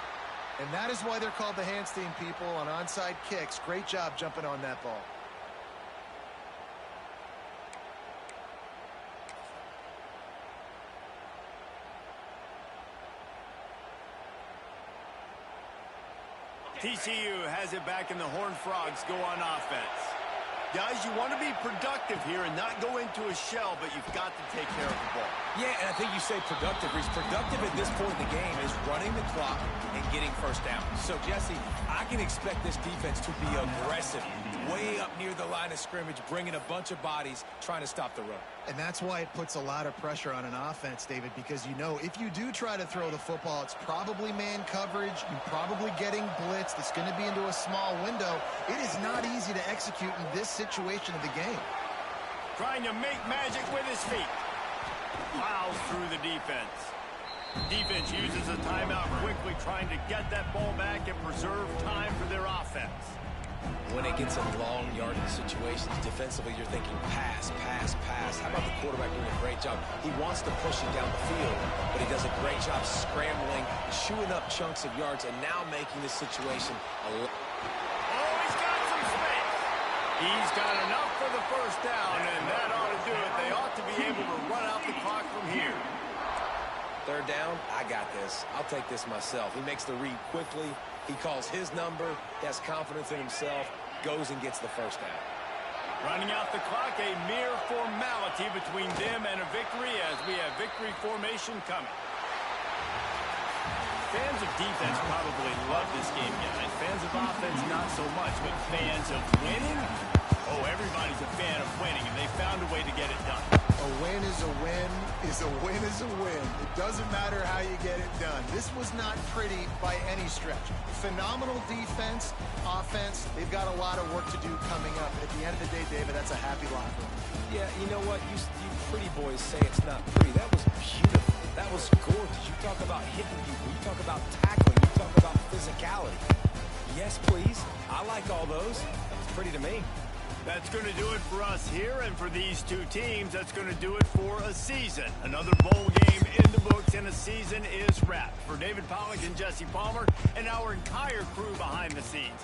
And that is why they're called the Handstein people on onside kicks. Great job jumping on that ball. TCU has it back, and the Horned Frogs go on offense. Guys, you want to be productive here and not go into a shell, but you've got to take care of the ball. Yeah, and I think you say productive. He's productive at this point in the game is running the clock and getting first down. So, Jesse, I can expect this defense to be aggressive, way up near the line of scrimmage, bringing a bunch of bodies, trying to stop the run. And that's why it puts a lot of pressure on an offense, David, because you know if you do try to throw the football, it's probably man coverage. You're probably getting blitzed. It's going to be into a small window. It is not easy to execute in this situation of the game. Trying to make magic with his feet. Plows through the defense. Defense uses a timeout quickly, trying to get that ball back and preserve time for their offense. When it gets in long yardage situations, defensively, you're thinking pass, pass, pass. How about the quarterback doing a great job? He wants to push it down the field, but he does a great job scrambling, chewing up chunks of yards, and now making this situation Oh, he's got some space. He's got enough for the first down, and that ought to do it. They ought to be able to run out the clock from here. Third down, I got this. I'll take this myself. He makes the read quickly. He calls his number. He has confidence in himself. Goes and gets the first down. Running out the clock, a mere formality between them and a victory as we have victory formation coming. Fans of defense probably love this game, guys. Fans of offense, not so much. But fans of winning? Oh, everybody's a fan of winning, and they found a way to get it done. A win is a win is a win is a win. It doesn't matter how you get it done. This was not pretty by any stretch. Phenomenal defense, offense. They've got a lot of work to do coming up. And at the end of the day, David, that's a happy locker room. Yeah, you know what? You pretty boys say it's not pretty. That was beautiful. That was gorgeous. You talk about hitting people. You talk about tackling. You talk about physicality. Yes, please. I like all those. It's pretty to me. That's going to do it for us here, and for these two teams, that's going to do it for a season. Another bowl game in the books, and a season is wrapped. For David Pollack and Jesse Palmer, and our entire crew behind the scenes,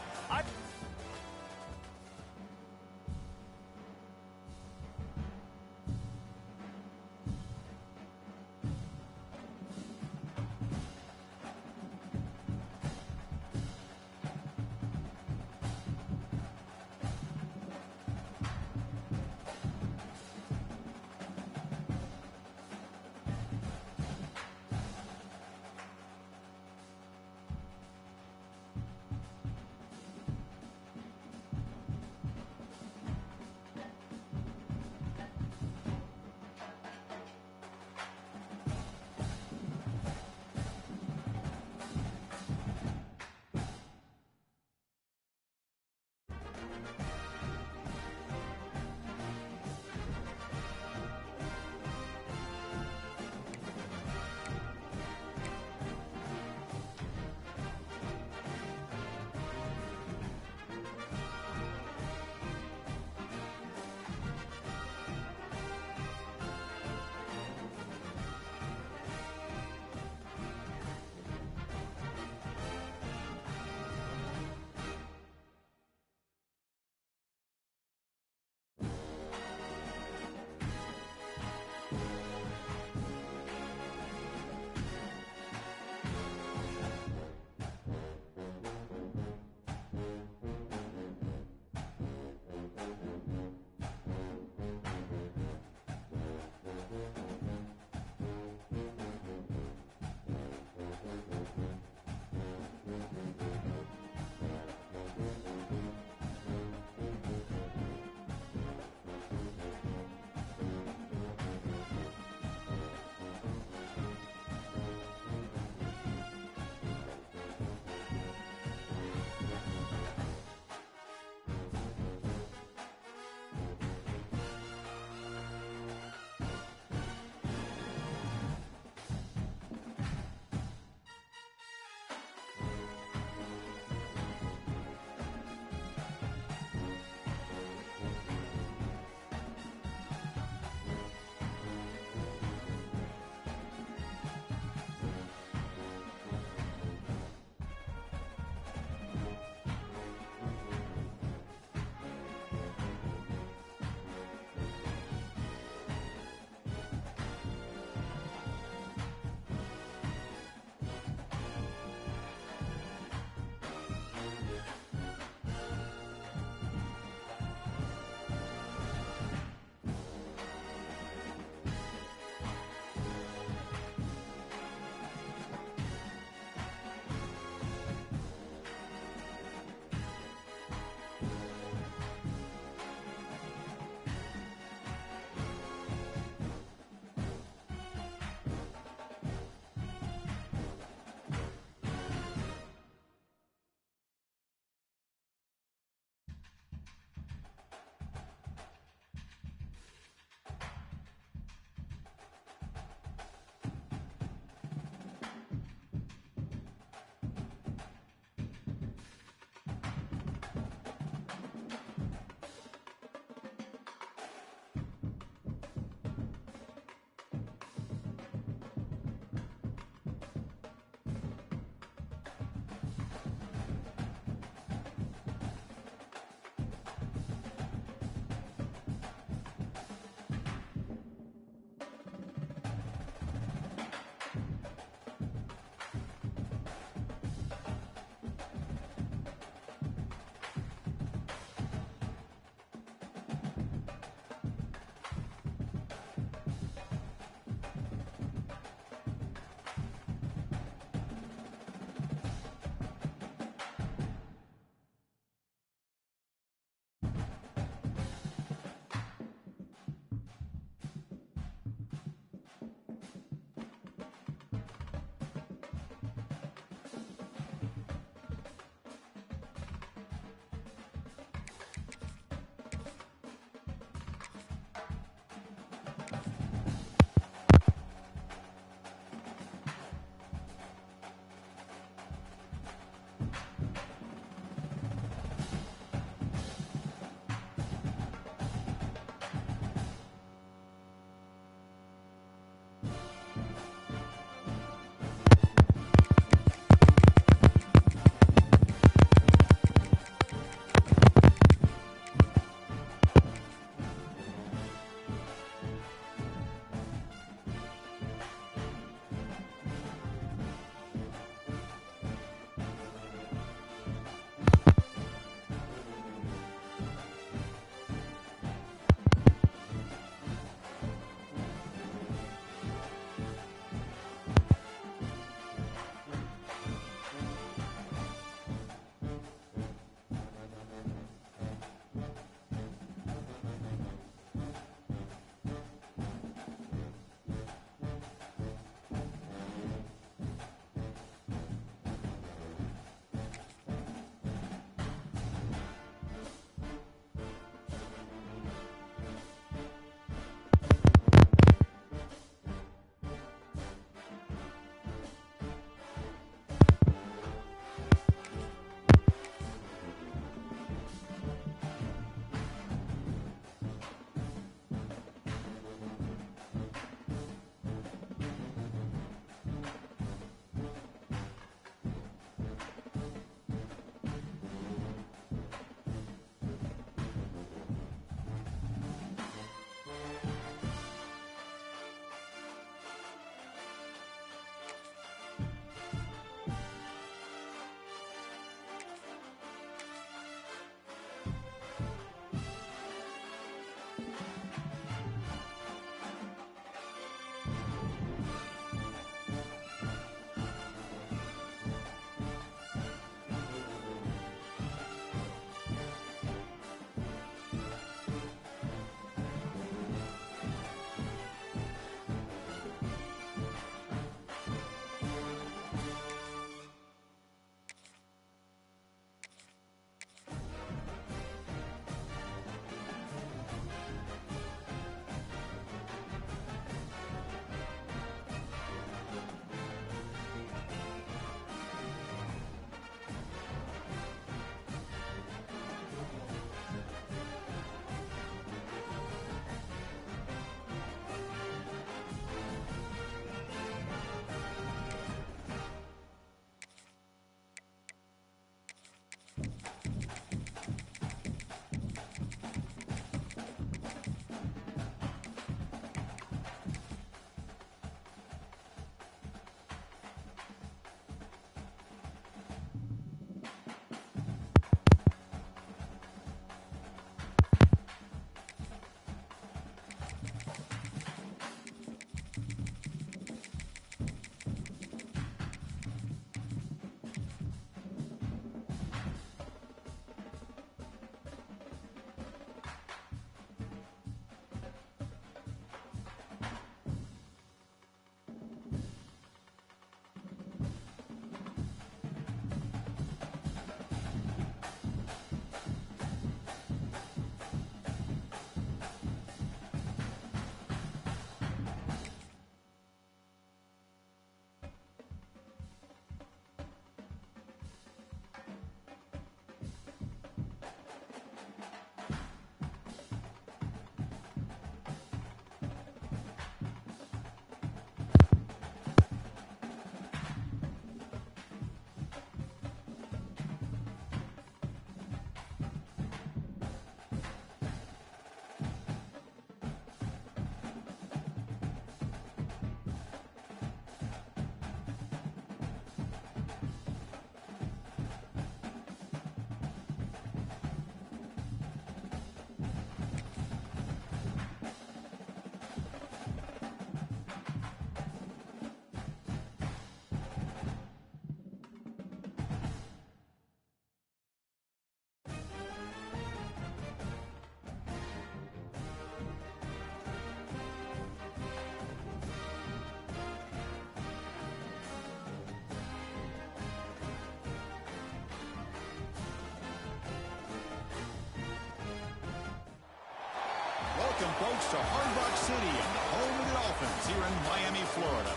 Welcome, folks, to Hard Rock City and the home of the Dolphins here in Miami, Florida.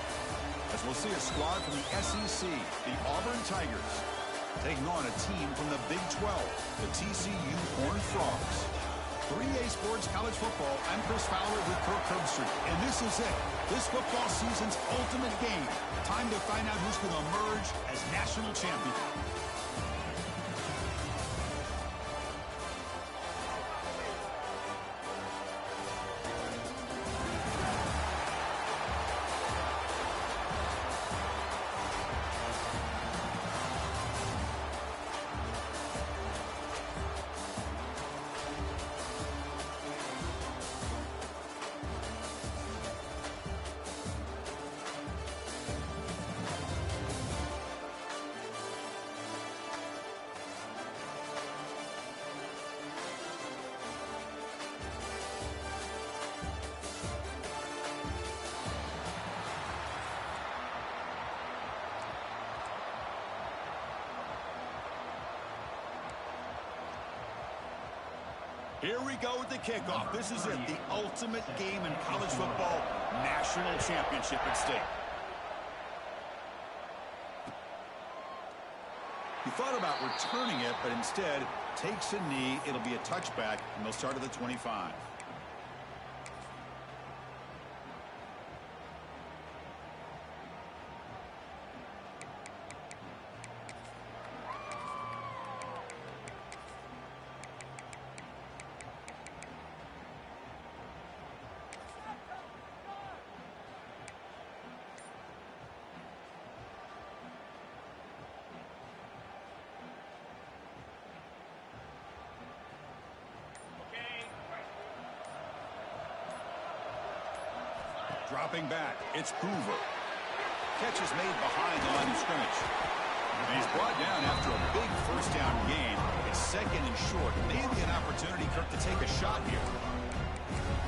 As we'll see a squad from the SEC, the Auburn Tigers, taking on a team from the Big 12, the TCU Horned Frogs. For EA Sports College Football, I'm Chris Fowler with Kirk Herbstreit, and this is it. This football season's ultimate game. Time to find out who's going to emerge as national champion. Here we go with the kickoff. This is it, the ultimate game in college football, national championship at stake. He thought about returning it, but instead takes a knee. It'll be a touchback, and they'll start at the 25. Dropping back, it's Hoover. Catch is made behind the line of scrimmage. And he's brought down after a big first down gain. It's second and short. Maybe an opportunity, Kirk, to take a shot here.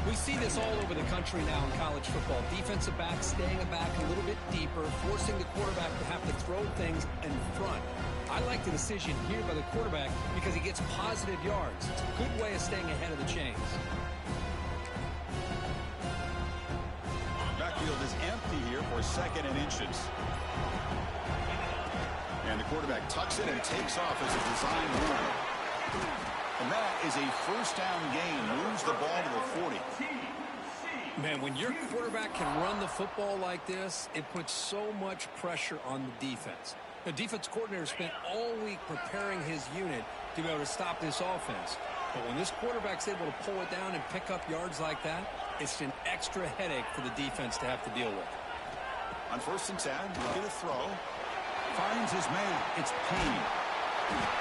We see this all over the country now in college football. Defensive backs staying back a little bit deeper, forcing the quarterback to have to throw things in front. I like the decision here by the quarterback because he gets positive yards. It's a good way of staying ahead of the chains. Backfield is empty here for second and inches. And the quarterback tucks it and takes off as a design run. And that is a first down gain. Moves the ball to the 40. Man, when your quarterback can run the football like this, it puts so much pressure on the defense. The defense coordinator spent all week preparing his unit to be able to stop this offense. But when this quarterback's able to pull it down and pick up yards like that, it's an extra headache for the defense to have to deal with. On 1st and 10, look at a throw. Finds his man. It's Payne.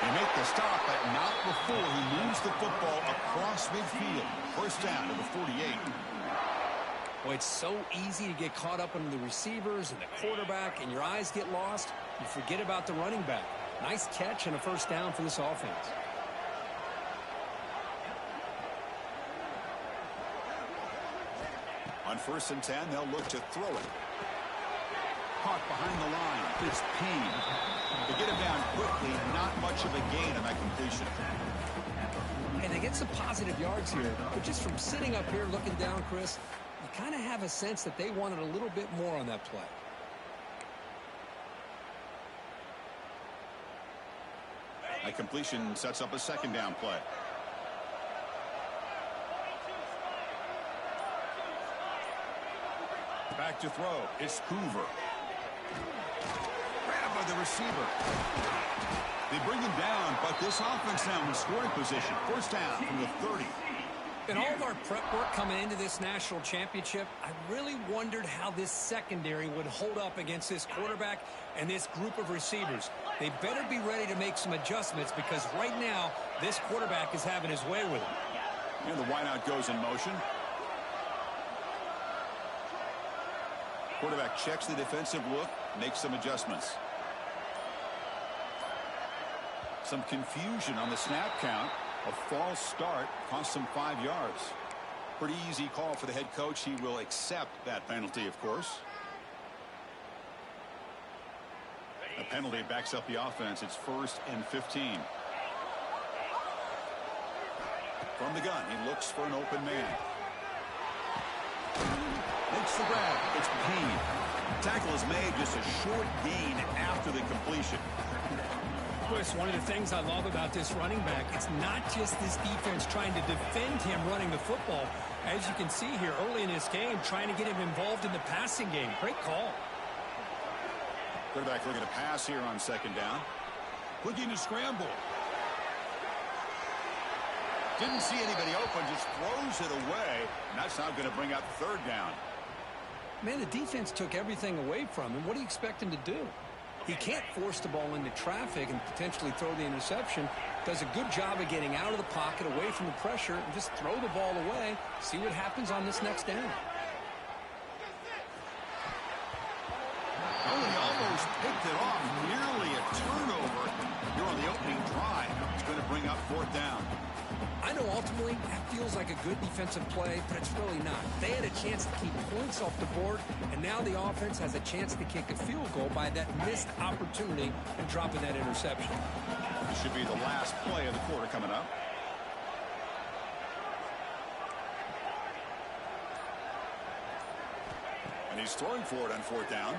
They make the stop, but not before he moves the football across midfield. First down to the 48. Well, it's so easy to get caught up in the receivers and the quarterback, and your eyes get lost. You forget about the running back. Nice catch and a first down for this offense. On 1st and 10, they'll look to throw it. Caught behind the line. It's Payne. To get him down quickly, not much of a gain on that completion. And they get some positive yards here, but just from sitting up here looking down, Chris, you kind of have a sense that they wanted a little bit more on that play. That completion sets up a second down play. Back to throw. It's Hoover. Grabbed by the receiver. They bring him down, but this offense now in scoring position. First down from the 30. In all of our prep work coming into this national championship, I really wondered how this secondary would hold up against this quarterback and this group of receivers. They better be ready to make some adjustments because right now, this quarterback is having his way with him. And the wideout goes in motion. Quarterback checks the defensive look, makes some adjustments. Some confusion on the snap count. A false start cost him 5 yards. Pretty easy call for the head coach. He will accept that penalty, of course. A penalty backs up the offense. It's 1st and 15. From the gun, he looks for an open man. makes the grab. It's Payne. Tackle is made, just a short gain after the completion. Chris, one of the things I love about this running back, it's not just this defense trying to defend him running the football. As you can see here early in this game, trying to get him involved in the passing game. Great call. Quarterback looking to pass here on second down. Looking to scramble. Didn't see anybody open, just throws it away. And that's not going to bring up third down. Man, the defense took everything away from him. What do you expect him to do? He can't force the ball into traffic and potentially throw the interception. Does a good job of getting out of the pocket, away from the pressure, and just throw the ball away. See what happens on this next down. Oh, he almost picked it off. Nearly a turnover here on the opening drive. It's going to bring up fourth down. I know ultimately that feels like a good defensive play, but it's really not. They had a chance to keep points off the board, and now the offense has a chance to kick a field goal by that missed opportunity and dropping that interception. This should be the last play of the quarter coming up. And he's throwing for it on fourth down.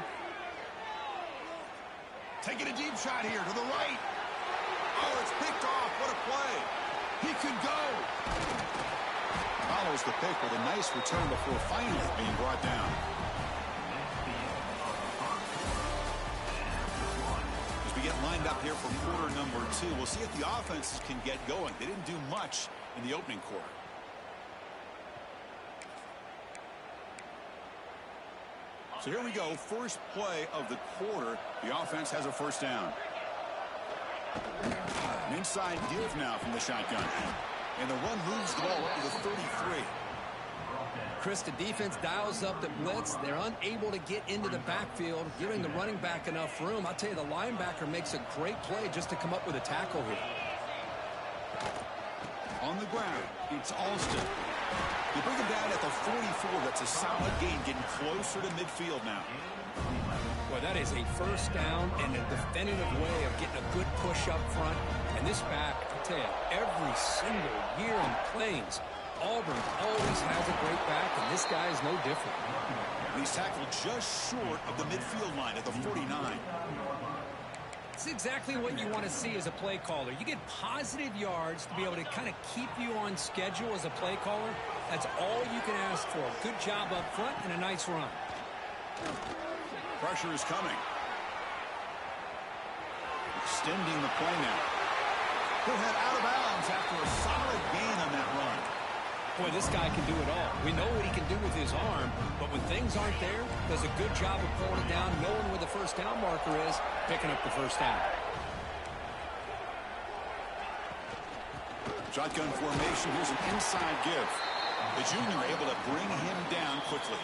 Taking a deep shot here to the right. Oh, it's picked off. What a play. He could go. Follows the pick with a nice return before finally being brought down. As we get lined up here for quarter number 2, we'll see if the offenses can get going. They didn't do much in the opening quarter. So here we go, first play of the quarter. The offense has a first down. An inside give now from the shotgun. And the run moves the ball up to the 33. Chris, the defense dials up the blitz. They're unable to get into the backfield, giving the running back enough room. I'll tell you, the linebacker makes a great play just to come up with a tackle here. On the ground, it's Alston. You bring him down at the 44. That's a solid gain, getting closer to midfield now. Well, that is a first down and a definitive way of getting a good push up front. And this back, I tell you, every single year in Plains, Auburn always has a great back, and this guy is no different. He's tackled just short of the midfield line at the 49. It's exactly what you want to see as a play caller. You get positive yards to be able to kind of keep you on schedule as a play caller. That's all you can ask for. Good job up front and a nice run. Pressure is coming. Extending the play now. He'll head out of bounds after a solid gain on that run. Boy, this guy can do it all. We know what he can do with his arm, but when things aren't there, does a good job of pulling it down, knowing where the first down marker is, picking up the first down. Shotgun formation. Here's an inside give. The junior able to bring him down quickly.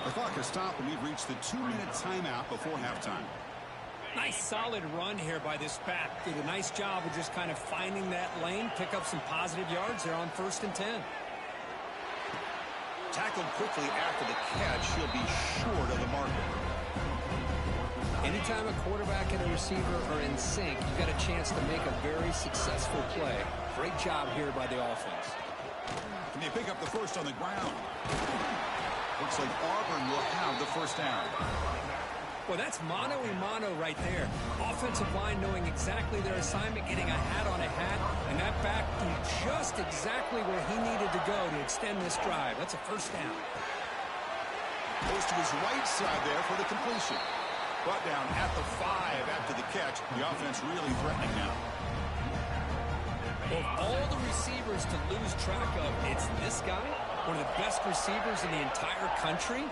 The clock has stopped, and we've reached the 2-minute timeout before halftime. Nice solid run here by this back. Did a nice job of just kind of finding that lane, pick up some positive yards there on 1st and 10. Tackled quickly after the catch. He'll be short of the marker. Anytime a quarterback and a receiver are in sync, you've got a chance to make a very successful play. Great job here by the offense. Can they pick up the first on the ground? Looks like Auburn will have the first down. Well, that's mano-a-mano right there. Offensive line knowing exactly their assignment, getting a hat on a hat, and that back threw just exactly where he needed to go to extend this drive. That's a first down. Goes to his right side there for the completion. Brought down at the 5 after the catch. The offense really threatening now. Well, all the receivers to lose track of, it's this guy, one of the best receivers in the entire country.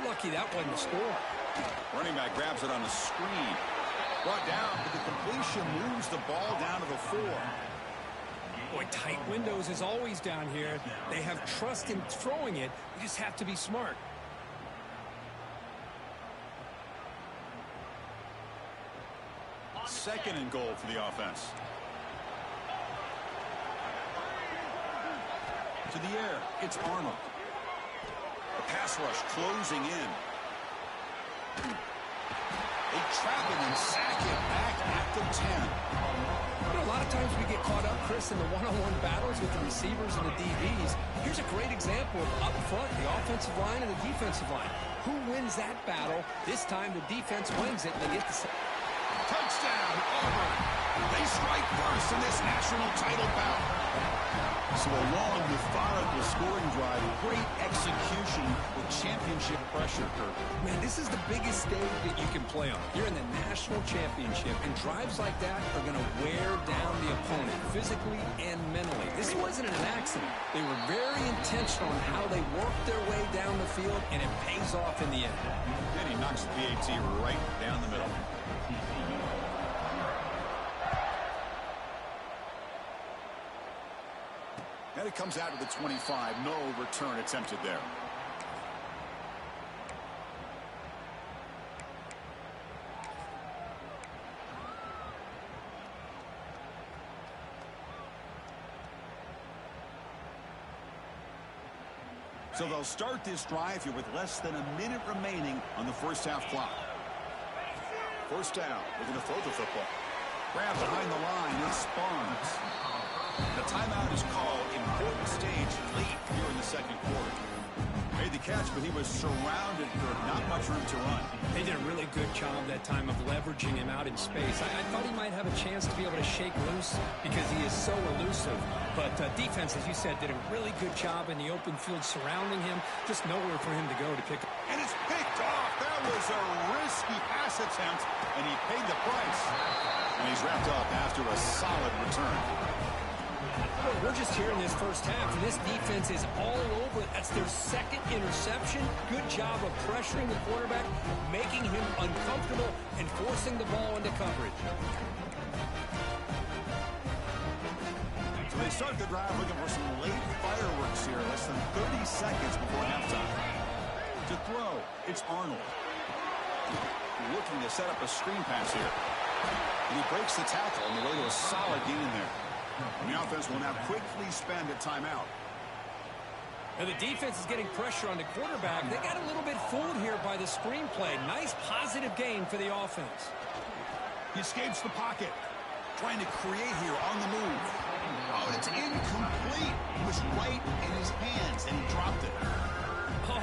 Lucky that wasn't a score. Running back grabs it on the screen. Brought down, but the completion moves the ball down to the 4. Boy, tight windows is always down here. They have trust in throwing it. You just have to be smart. Second and goal for the offense. To the air, it's Arnold. The pass rush closing in. They trap him and sack him back at the 10. You know, a lot of times we get caught up, Chris, Chris, in the one-on-one battles with the receivers and the DBs, here's a great example of up front, the offensive line and the defensive line. Who wins that battle? This time the defense wins it, and they get the... Touchdown, Auburn. They strike first in this national title bout. So a long, methodical scoring drive, great execution with championship pressure, Kirk. Man, this is the biggest stage that you can play on. You're in the national championship, and drives like that are going to wear down the opponent physically and mentally. This wasn't an accident. They were very intentional on how they worked their way down the field, and it pays off in the end. And he knocks the PAT right down the middle. And it comes out to the 25. No return attempted there. So they'll start this drive here with less than a minute remaining on the first half clock. First down. They're going to throw the football. Grab behind the line. It's Barnes. The timeout is called. Important stage late here in the second quarter. Made the catch, but he was surrounded for not much room to run. They did a really good job that time of leveraging him out in space. I thought he might have a chance to be able to shake loose because he is so elusive. But defense, as you said, did a really good job in the open field surrounding him. Just nowhere for him to go to pick up. And it's picked off. That was a risky pass attempt, and he paid the price. And he's wrapped up after a solid return. We're just here in this first half, and this defense is all over it. That's their second interception. Good job of pressuring the quarterback, making him uncomfortable, and forcing the ball into coverage. So they start the drive looking for some late fireworks here, less than 30 seconds before halftime. To throw, it's Arnold. Looking to set up a screen pass here. And he breaks the tackle on the way to a solid gain there. And the offense will now quickly spend a timeout. And the defense is getting pressure on the quarterback. They got a little bit fooled here by the screenplay. Nice positive gain for the offense. He escapes the pocket. Trying to create here on the move. Oh, it's incomplete. It was right in his hands, and he dropped it. Oh,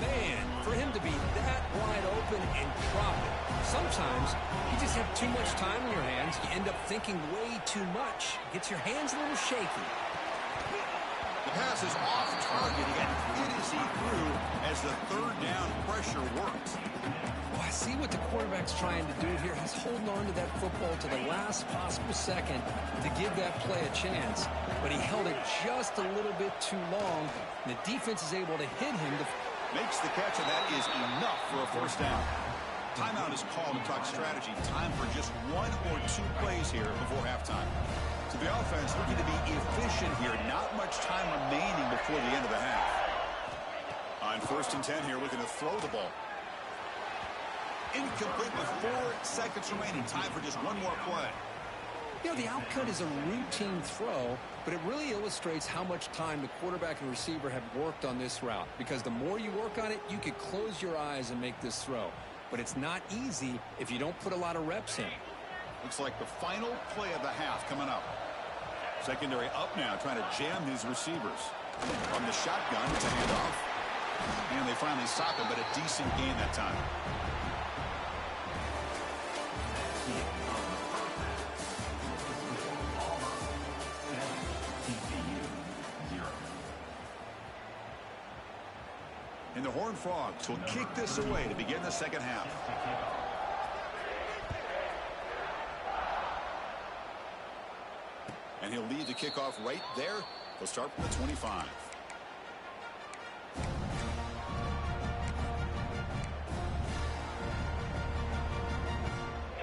man. For him to be that wide open and drop it. Sometimes you just have too much time on your hands. You end up thinking way too much. Gets your hands a little shaky. The pass is off target again. It is he through as the third down pressure works. Well, I see what the quarterback's trying to do here. He's holding on to that football to the last possible second to give that play a chance. But he held it just a little bit too long. And the defense is able to hit him. Makes the catch, and that is enough for a first down. Timeout is called to talk strategy. Time for just one or two plays here before halftime. So the offense looking to be efficient here. Not much time remaining before the end of the half. On 1st and 10 here, looking to throw the ball. Incomplete with 4 seconds remaining. Time for just one more play. You know, the outcut is a routine throw, but it really illustrates how much time the quarterback and receiver have worked on this route. Because the more you work on it, you could close your eyes and make this throw. But it's not easy if you don't put a lot of reps in. Looks like the final play of the half coming up. Secondary up now, trying to jam his receivers. From the shotgun, it's a handoff. And they finally stop him, but a decent gain that time. And the Horned Frogs will kick this away to begin the second half. And he'll lead the kickoff right there. He'll start from the 25.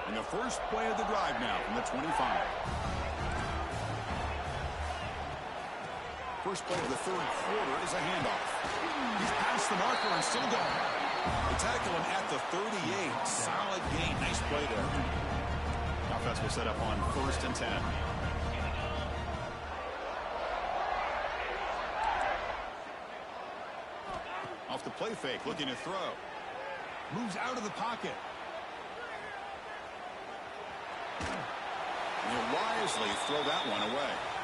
And the first play of the drive now from the 25. First play of the third quarter is a handoff. He's past the marker and still going. They tackle him at the 38. Solid gain. Nice play there. The offense will set up on 1st and 10. Off the play fake, looking to throw. Moves out of the pocket. And he'll wisely throw that one away.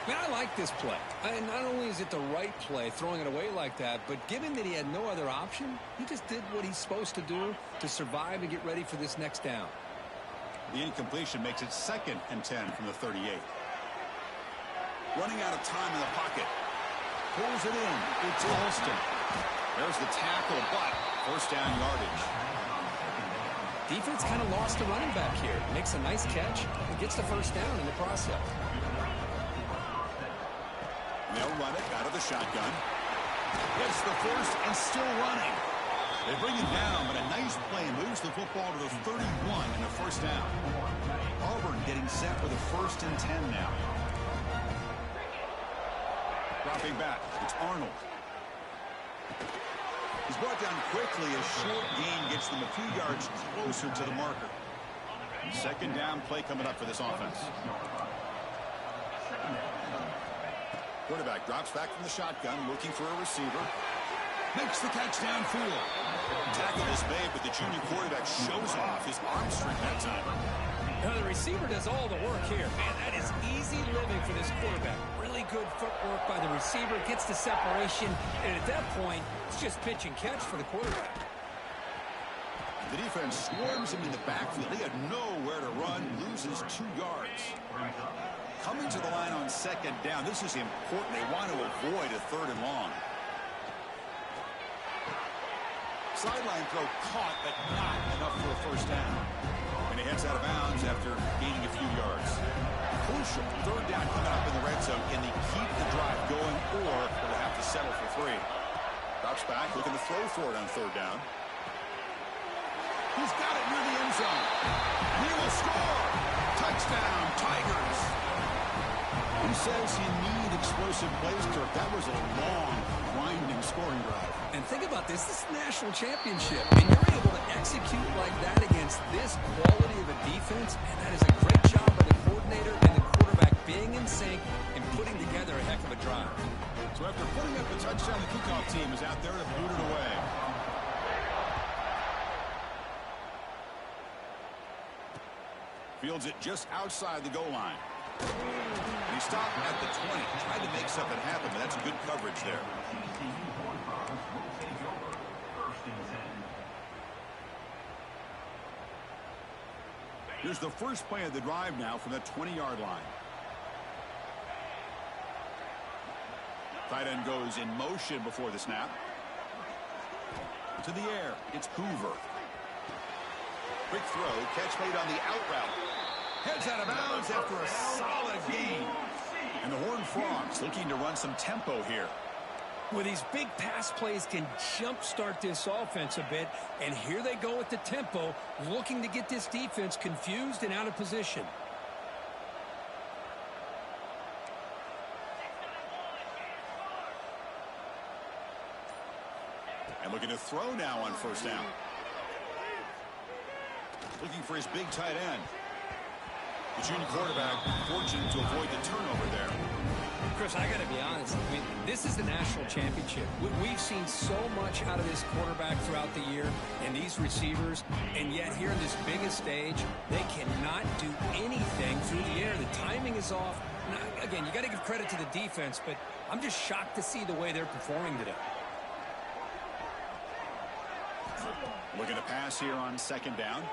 Man, I like this play. And not only is it the right play, throwing it away like that, but given that he had no other option, he just did what he's supposed to do to survive and get ready for this next down. The incompletion makes it 2nd and 10 from the 38. Running out of time in the pocket. Pulls it in. It's Alston. There's the tackle, but first down yardage. Defense kind of lost the running back here. Makes a nice catch and gets the first down in the process. They'll run it out of the shotgun. It's the first and still running. They bring it down, but a nice play moves the football to the 31 and a first down. Auburn getting set for the 1st and 10 now. Dropping back, it's Arnold. He's brought down quickly. A short gain gets them a few yards closer to the marker. 2nd down play coming up for this offense. Quarterback drops back from the shotgun, looking for a receiver. Makes the catch downfield. Tackle is made, but the junior quarterback shows off his arm strength that time. Now the receiver does all the work here. Man, that is easy living for this quarterback. Really good footwork by the receiver. Gets the separation. And at that point, it's just pitch and catch for the quarterback. The defense swarms him in the backfield. He had nowhere to run. Loses 2 yards. Coming to the line on 2nd down. This is important. They want to avoid a 3rd and long. Sideline throw caught, but not enough for a first down. And he heads out of bounds after gaining a few yards. Crucial 3rd down coming up in the red zone. Can they keep the drive going, or will they have to settle for 3? Drops back, looking to throw for it on 3rd down. He's got it near the end zone. He will score. Touchdown, Tigers. He says you need explosive plays, Kirk. That was a long, grinding scoring drive. And think about this. This is the national championship. And you're able to execute like that against this quality of a defense. And that is a great job by the coordinator and the quarterback being in sync and putting together a heck of a drive. So after putting up the touchdown, the kickoff team is out there to boot it away. Fields it just outside the goal line. And he stopped at the 20. Tried to make something happen, but that's good coverage there. Here's the first play of the drive now from the 20-yard line. Tight end goes in motion before the snap. To the air, it's Hoover. Quick throw, catch made on the out route. Heads out of bounds after a solid gain. And the Horned Frogs looking to run some tempo here. Well, these big pass plays can jumpstart this offense a bit. And here they go with the tempo, looking to get this defense confused and out of position. And looking to throw now on first down. Looking for his big tight end. The junior quarterback fortunate to avoid the turnover there. Chris, I got to be honest. I mean, this is the national championship. We've seen so much out of this quarterback throughout the year and these receivers, and yet here in this biggest stage, they cannot do anything through the air. The timing is off. Now, again, you got to give credit to the defense, but I'm just shocked to see the way they're performing today. Looking to pass here on second down.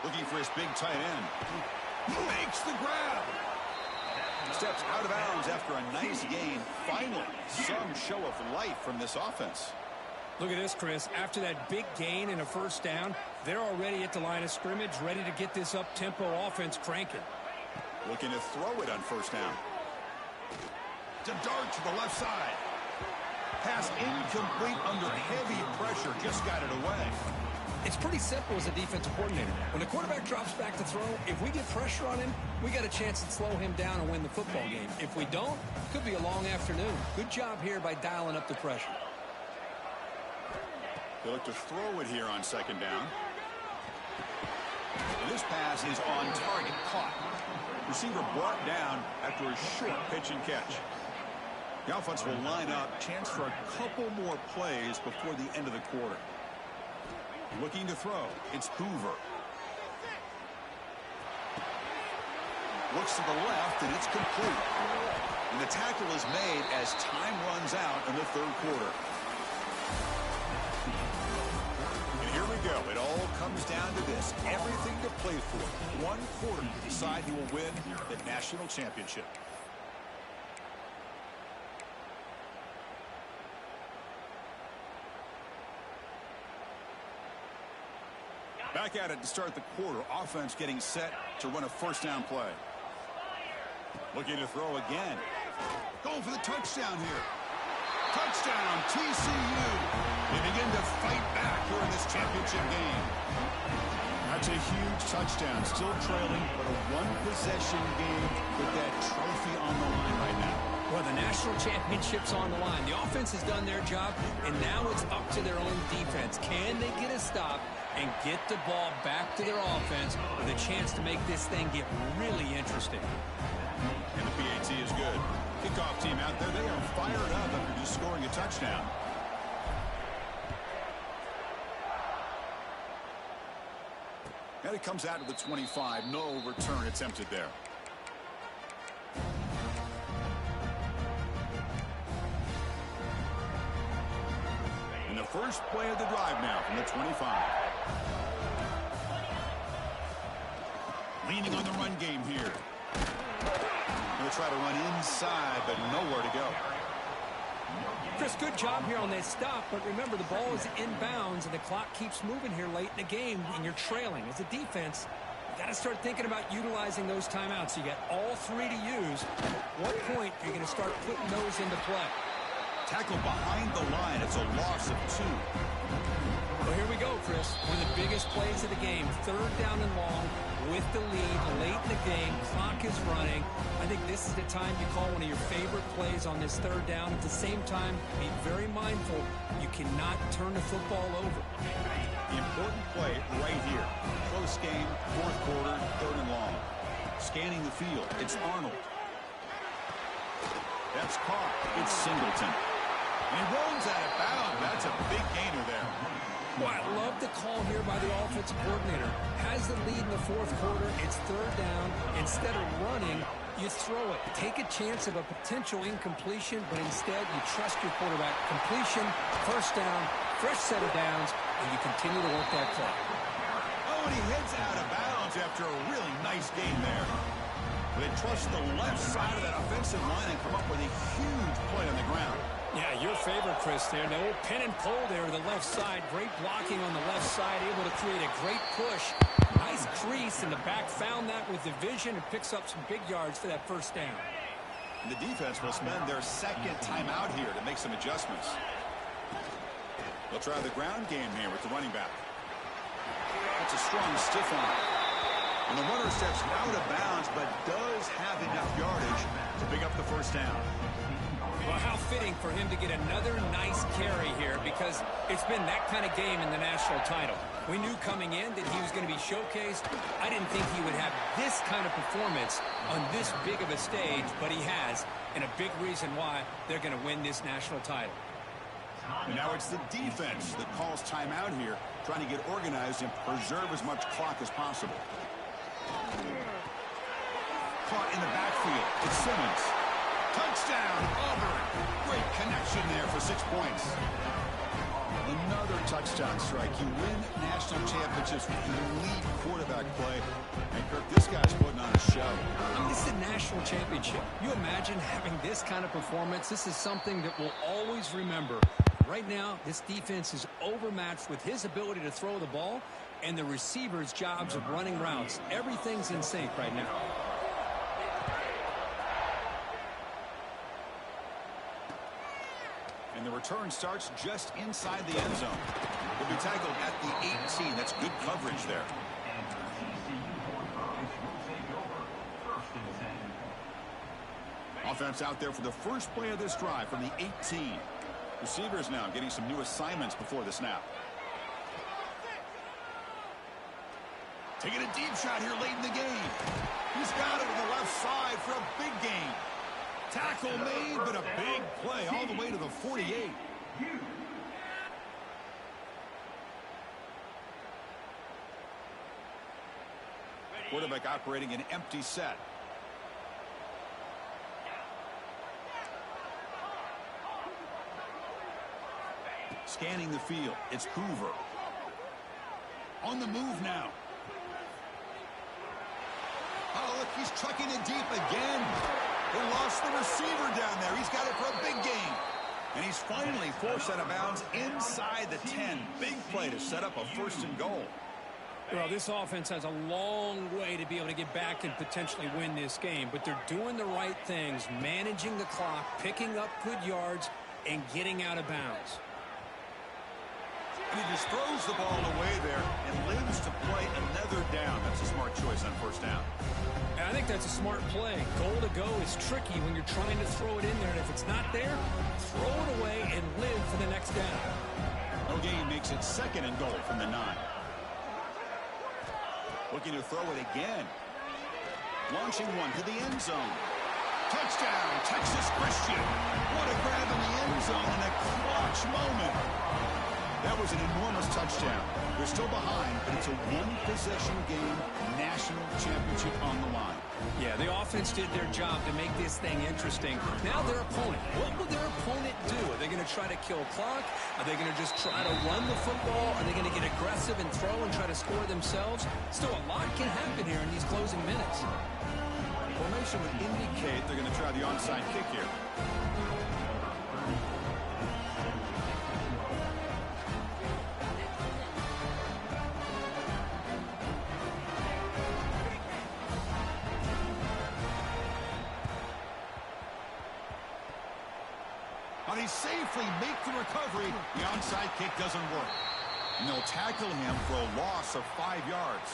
Looking for his big tight end. Makes the grab. Steps out of bounds after a nice gain. Finally, some show of life from this offense. Look at this, Chris. After that big gain and a first down, they're already at the line of scrimmage, ready to get this up-tempo offense cranking. Looking to throw it on first down. To dart to the left side. Pass incomplete under heavy pressure. Just got it away. It's pretty simple as a defensive coordinator. When the quarterback drops back to throw, if we get pressure on him, we got a chance to slow him down and win the football game. If we don't, it could be a long afternoon. Good job here by dialing up the pressure. They look to throw it here on second down. And this pass is on target, caught. Receiver brought down after a short pitch and catch. The offense will line up. Chance for a couple more plays before the end of the quarter. Looking to throw. It's Hoover. Looks to the left, and it's complete. And the tackle is made as time runs out in the third quarter. And here we go. It all comes down to this. Everything to play for. One quarter to decide who will win the national championship. Back at it to start the quarter. Offense getting set to run a first down play. Looking to throw again. Going for the touchdown here. Touchdown, TCU. They begin to fight back here in this championship game. That's a huge touchdown. Still trailing, but a one-possession game with that trophy on the line right now. Well, the national championship's on the line. The offense has done their job, and now it's up to their own defense. Can they get a stop and get the ball back to their offense with a chance to make this thing get really interesting? And the PAT is good. Kickoff team out there, they are fired up after just scoring a touchdown. And it comes out of the 25. No return attempted there. And the first play of the drive now from the 25. Leaning on the run game here. Going to try to run inside, but nowhere to go. Chris, good job here on that stop, but remember, the ball is inbounds, and the clock keeps moving here late in the game, and you're trailing. As a defense, you got to start thinking about utilizing those timeouts. You got all three to use. At what point are you going to start putting those into play? Tackle behind the line. It's a loss of 2. Well, here we go, Chris. One of the biggest plays of the game. Third down and long with the lead late in the game. Clock is running. I think this is the time you call one of your favorite plays on this third down. At the same time, be very mindful. You cannot turn the football over. The important play right here. Close game, fourth quarter, third and long. Scanning the field. It's Arnold. That's caught. It's Singleton. And he rolls out of bounds. That's a big gainer there. Well, I love the call here by the offensive coordinator. Has the lead in the fourth quarter. It's third down. Instead of running, you throw it. Take a chance of a potential incompletion, but instead you trust your quarterback. Completion, first down, fresh set of downs, and you continue to work that clock. Oh, and he heads out of bounds after a really nice game there. They trust the left side of that offensive line and come up with a huge play on the ground. Yeah, your favorite, Chris, there. No pin and pull there to the left side. Great blocking on the left side, able to create a great push. Nice crease, and the back found that with the vision and picks up some big yards for that first down. And the defense will spend their second timeout here to make some adjustments. They'll try the ground game here with the running back. That's a strong stiff arm. And the runner steps out of bounds, but does have enough yardage to pick up the first down. Well, how fitting for him to get another nice carry here, because it's been that kind of game in the national title. We knew coming in that he was going to be showcased. I didn't think he would have this kind of performance on this big of a stage, but he has, and a big reason why they're going to win this national title. And now it's the defense that calls timeout here, trying to get organized and preserve as much clock as possible. Caught in the backfield. It's Simmons. Touchdown, Auburn. Great connection there for 6 points. Another touchdown strike. You win national championships with elite quarterback play. And Kirk, this guy's putting on a show. I mean, this is a national championship. You imagine having this kind of performance? This is something that we'll always remember. Right now, this defense is overmatched with his ability to throw the ball and the receivers' jobs of running routes. Everything's in sync right now. And the return starts just inside the end zone. He'll be tackled at the 18. That's good coverage there. Offense out there for the first play of this drive from the 18. Receivers now getting some new assignments before the snap. Taking a deep shot here late in the game. He's got it to the left side for a big gain. Tackle made, but a big play all the way to the 48. Quarterback operating an empty set. Scanning the field, it's Hoover. On the move now. Oh, look, he's trucking it deep again. They lost the receiver down there. He's got it for a big gain. And he's finally forced out of bounds inside the 10. Big play to set up a 1st and goal. Well, this offense has a long way to be able to get back and potentially win this game, but they're doing the right things, managing the clock, picking up good yards, and getting out of bounds. And he just throws the ball away there and lives to play another down. That's a smart choice on 1st down. And I think that's a smart play. Goal to go is tricky when you're trying to throw it in there, and if it's not there, throw it away and live for the next down. No gain makes it 2nd and goal from the 9. Looking to throw it again. Launching one to the end zone. Touchdown, Texas Christian. What a grab in the end zone in a clutch moment. That was an enormous touchdown. They're still behind, but it's a one-possession game, national championship on the line. Yeah, the offense did their job to make this thing interesting. Now their opponent. What will their opponent do? Are they going to try to kill clock? Are they going to just try to run the football? Are they going to get aggressive and throw and try to score themselves? Still, a lot can happen here in these closing minutes. Formation would indicate they're going to try the onside kick here. But he safely makes the recovery. The onside kick doesn't work. And they'll tackle him for a loss of 5 yards.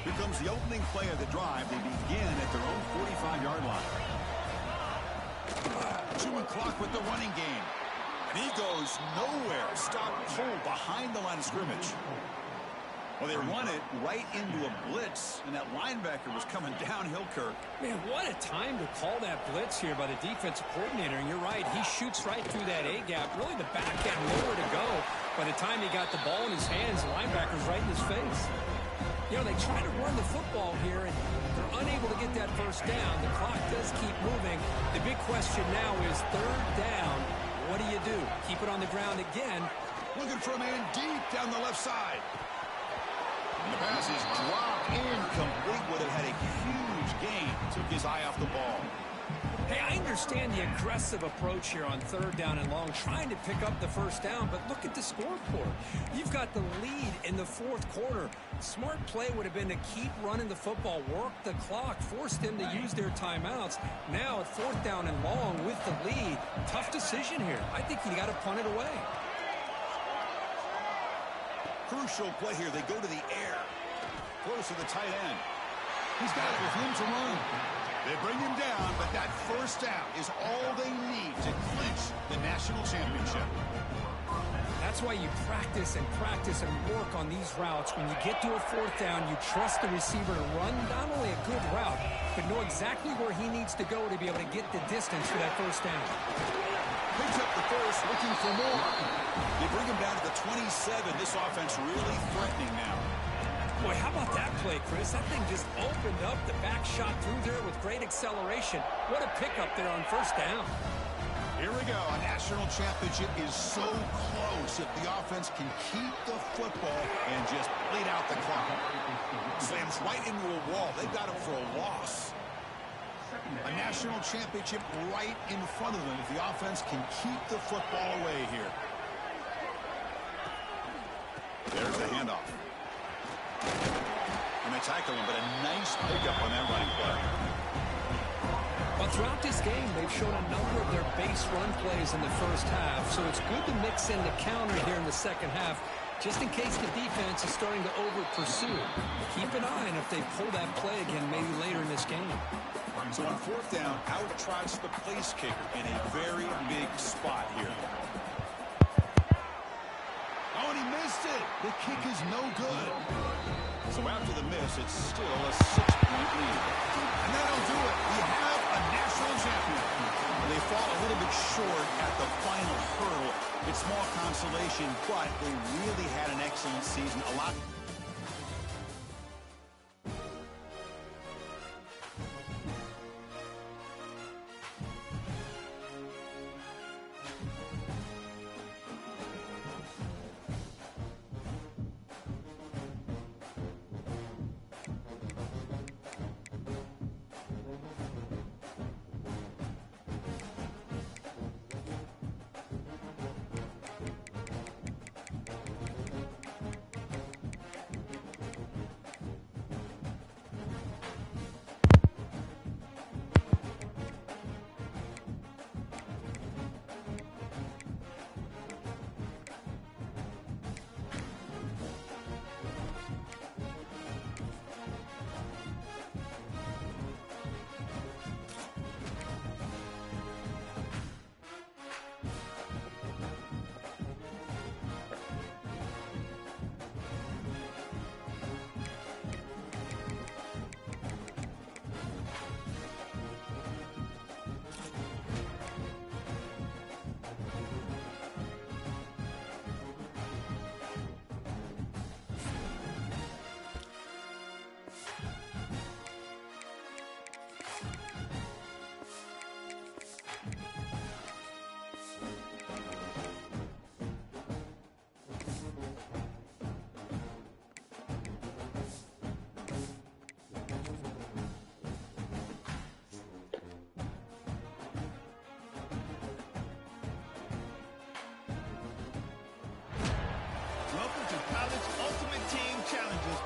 Here comes the opening play of the drive. They begin at their own 45-yard line. Chewing clock with the running game. And he goes nowhere. Stop cold behind the line of scrimmage. Well, they run it right into a blitz, and that linebacker was coming downhill, Kirk. Man, what a time to call that blitz here by the defensive coordinator. And you're right, he shoots right through that A-gap. Really, the back had nowhere to go. By the time he got the ball in his hands, the linebacker's right in his face. You know, they try to run the football here, and they're unable to get that 1st down. The clock does keep moving. The big question now is 3rd down. What do you do? Keep it on the ground again. Looking for a man deep down the left side. And the pass is dropped incomplete. Would have had a huge gain. Took his eye off the ball. Hey, I understand the aggressive approach here on 3rd down and long, trying to pick up the 1st down, but look at the scoreboard. You've got the lead in the 4th quarter. Smart play would have been to keep running the football, work the clock, force them to use their timeouts. Now at 4th down and long with the lead, tough decision here. I think you got to punt it away. Crucial play here. They go to the air. Close to the tight end. He's got it with him to run. They bring him down, but that 1st down is all they need to clinch the national championship. That's why you practice and work on these routes. When you get to a 4th down, you trust the receiver to run not only a good route, but know exactly where he needs to go to be able to get the distance for that 1st down. Picks up the 1st, looking for more. They bring him down to the 27. This offense really threatening now. Boy, how about that play, Chris? That thing just opened up. The back shot through there with great acceleration. What a pickup there on 1st down. Here we go. A national championship is so close if the offense can keep the football and just bleed out the clock. Slams right into a wall. They've got him for a loss. A national championship right in front of them if the offense can keep the football away here. There's the handoff. And they tackle him, but a nice pickup on that running play. But throughout this game, they've shown a number of their base run plays in the 1st half, so it's good to mix in the counter here in the 2nd half, just in case the defense is starting to over-pursue. Keep an eye on if they pull that play again maybe later in this game. So on 4th down, out trots the place kicker in a very big spot here. Oh, and he missed it. The kick is no good. So after the miss, it's still a 6-point lead. And that'll do it. We have a national champion. They fall a little bit short at the final hurdle. It's small consolation, but they really had an excellent season. A lot.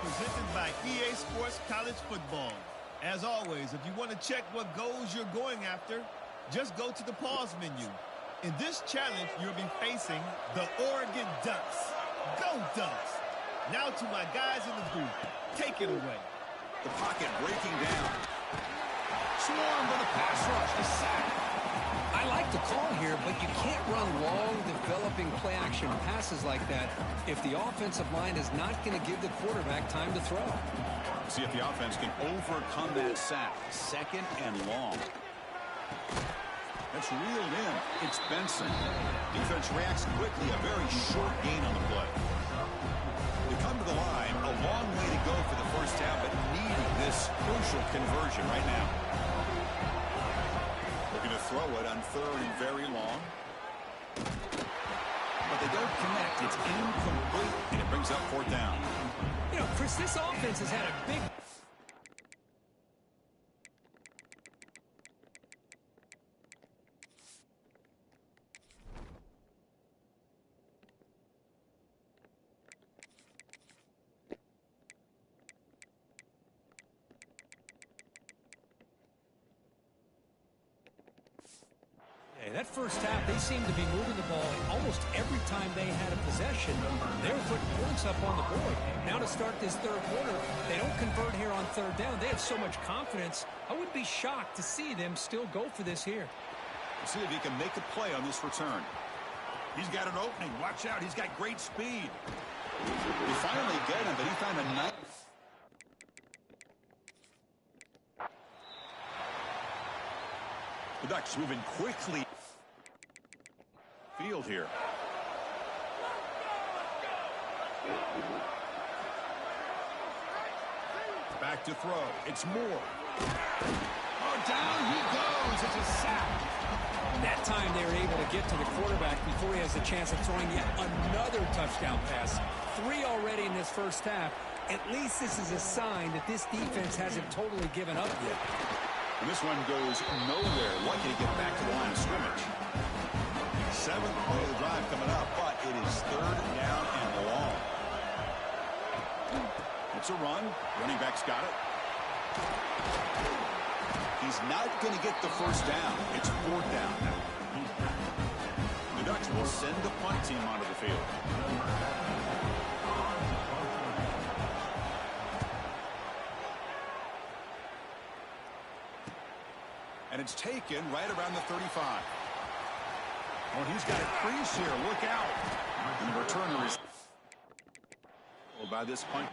presented by EA Sports College Football. As always, if you want to check what goals you're going after, just go to the pause menu. In this challenge, you'll be facing the Oregon Ducks. Go Ducks! Now to my guys in the booth. Take it away. The pocket breaking down. Swarmed with a pass rush. A sack. I like the call here, but you can't run long, developing play-action passes like that if the offensive line is not going to give the quarterback time to throw. See if the offense can overcome that sack. Second and long. That's reeled in. It's Benson. Defense reacts quickly. A very short gain on the play. They come to the line. A long way to go for the first down, but needing this crucial conversion right now. Looking to throw it on third and very long. But they don't connect. It's incomplete, and it brings up fourth down. You know, Chris, this offense has had a big... That first half, they seemed to be moving the ball almost every time they had a possession. They were putting points up on the board. Now to start this third quarter, they don't convert here on third down. They have so much confidence. I would be shocked to see them still go for this here. We'll see if he can make a play on this return. He's got an opening. Watch out. He's got great speed. They finally get him, but he found a nice... The Ducks moving quickly. Field here. Back to throw. It's Moore. Oh, down he goes. It's a sack. That time they were able to get to the quarterback before he has a chance of throwing yet another touchdown pass. 3 already in this first half. At least this is a sign that this defense hasn't totally given up yet. And this one goes nowhere. Lucky to get back to the line of scrimmage. 7th play of the drive coming up, but it is third down and long. It's a run. Running back's got it. He's not going to get the first down. It's fourth down now. The Ducks will send the punt team onto the field. And it's taken right around the 35. Oh, he's got a crease here. Look out. And the returner is by this punt.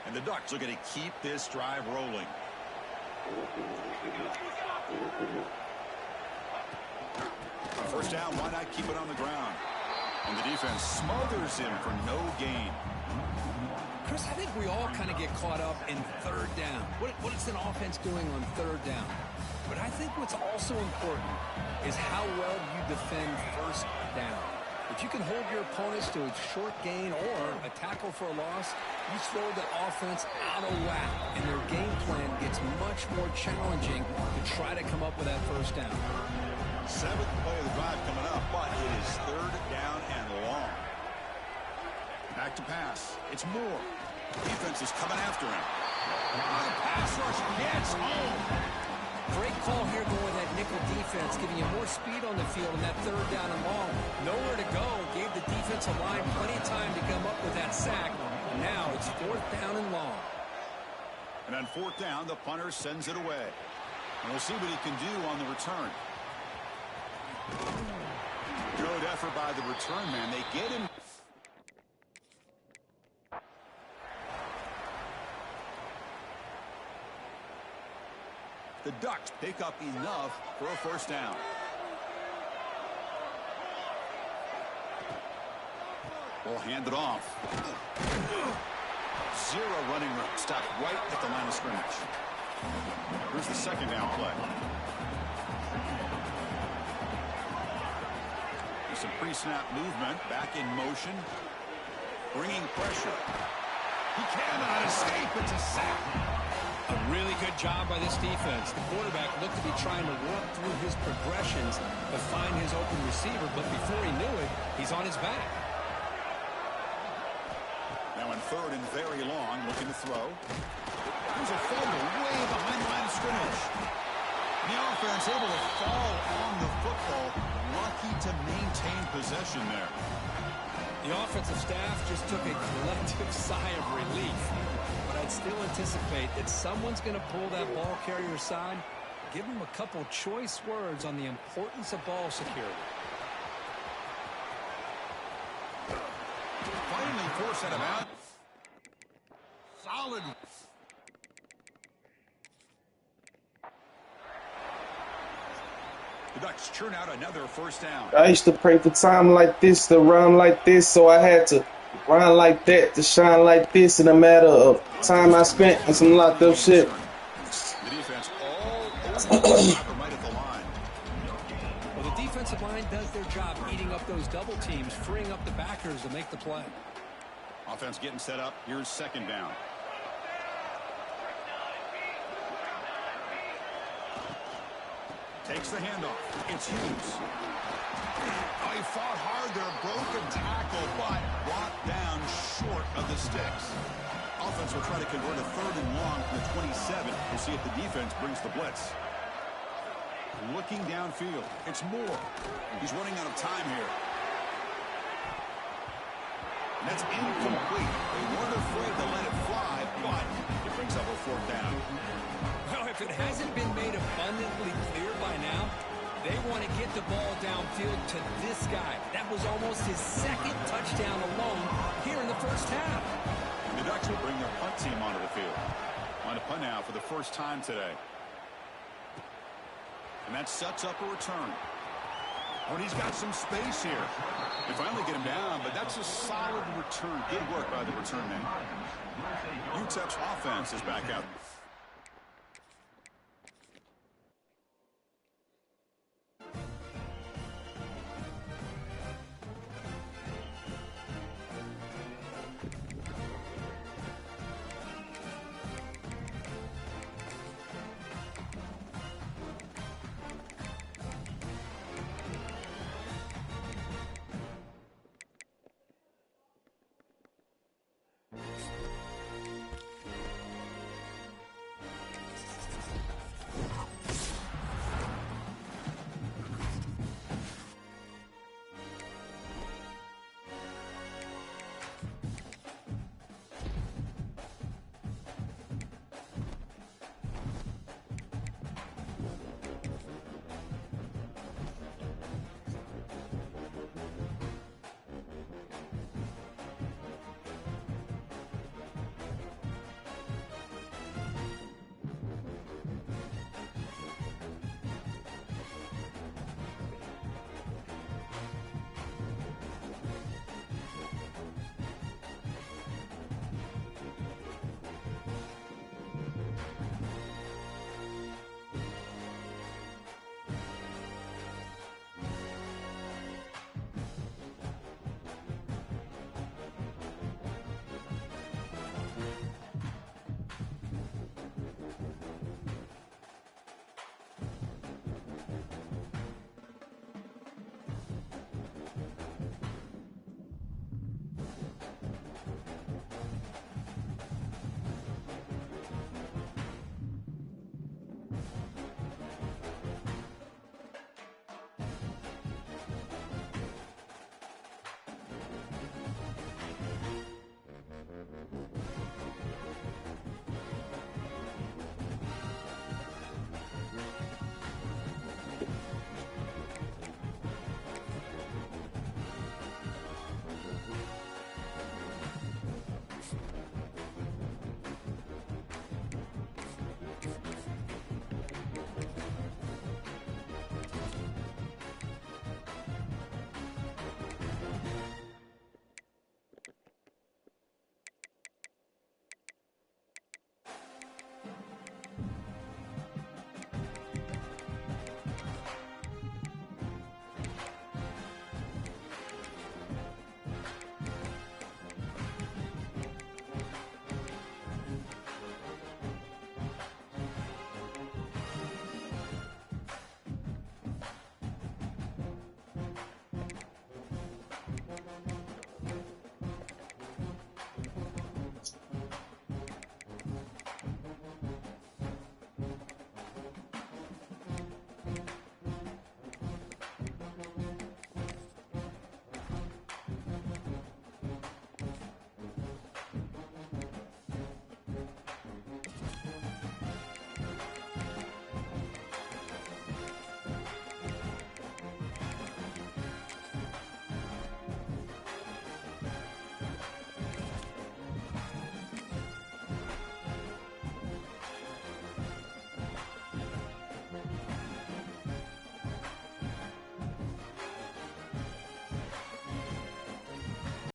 And the Ducks are going to keep this drive rolling. First down, why not keep it on the ground? And the defense smothers him for no gain. Chris, I think we all kind of get caught up in third down. What is an offense doing on third down? But I think what's also important is how well you defend first down. If you can hold your opponents to a short gain or a tackle for a loss, you throw the offense out of whack, and their game plan gets much more challenging to try to come up with that first down. 7th play of the drive coming up, but it is third down and long. Back to pass. It's Moore. Defense is coming after him. Oh, the pass rush gets home. Great call here going with that nickel defense, giving you more speed on the field in that third down and long. Nowhere to go. Gave the defensive line plenty of time to come up with that sack. Now it's fourth down and long. And on fourth down, the punter sends it away. And we'll see what he can do on the return. Good effort by the return man. They get him. The Ducks pick up enough for a first down. We'll hand it off. 0 running room. Stopped right at the line of scrimmage. Here's the second down play. There's some pre-snap movement. Back in motion. Bringing pressure. He cannot escape. It's a sack. A really good job by this defense. The quarterback looked to be trying to work through his progressions to find his open receiver, but before he knew it, he's on his back. Now in third and very long, looking to throw. There's a fumble way behind the line of scrimmage. The offense able to fall on the football. Lucky to maintain possession there. The offensive staff just took a collective sigh of relief. But I'd still anticipate that someone's going to pull that ball carrier aside, give him a couple choice words on the importance of ball security. Finally force that about. Solid. The Ducks churn out another first down. I used to pray for time like this, to run like this, so I had to run like that, to shine like this in a matter of time I spent on some locked up shit. The defense all over right at the line. Well, the defensive line does their job eating up those double teams, freeing up the backers to make the play. Offense getting set up. Here's second down. Takes the handoff. It's Hughes. Oh, he fought hard there. Broken tackle, but brought down short of the sticks. Offense will try to convert a third and long from the 27. We'll see if the defense brings the blitz. Looking downfield. It's Moore. He's running out of time here. And that's incomplete. They weren't afraid to let it fly, but it brings up a fourth down. Well, if it hasn't been made abundantly clear by now, they want to get the ball downfield to this guy. That was almost his second touchdown alone here in the first half. The Ducks will bring their punt team onto the field. On a punt now for the first time today. And that sets up a return. When he's got some space here. They finally get him down, but that's a solid return. Good work by the return man. UTEP's offense is back out.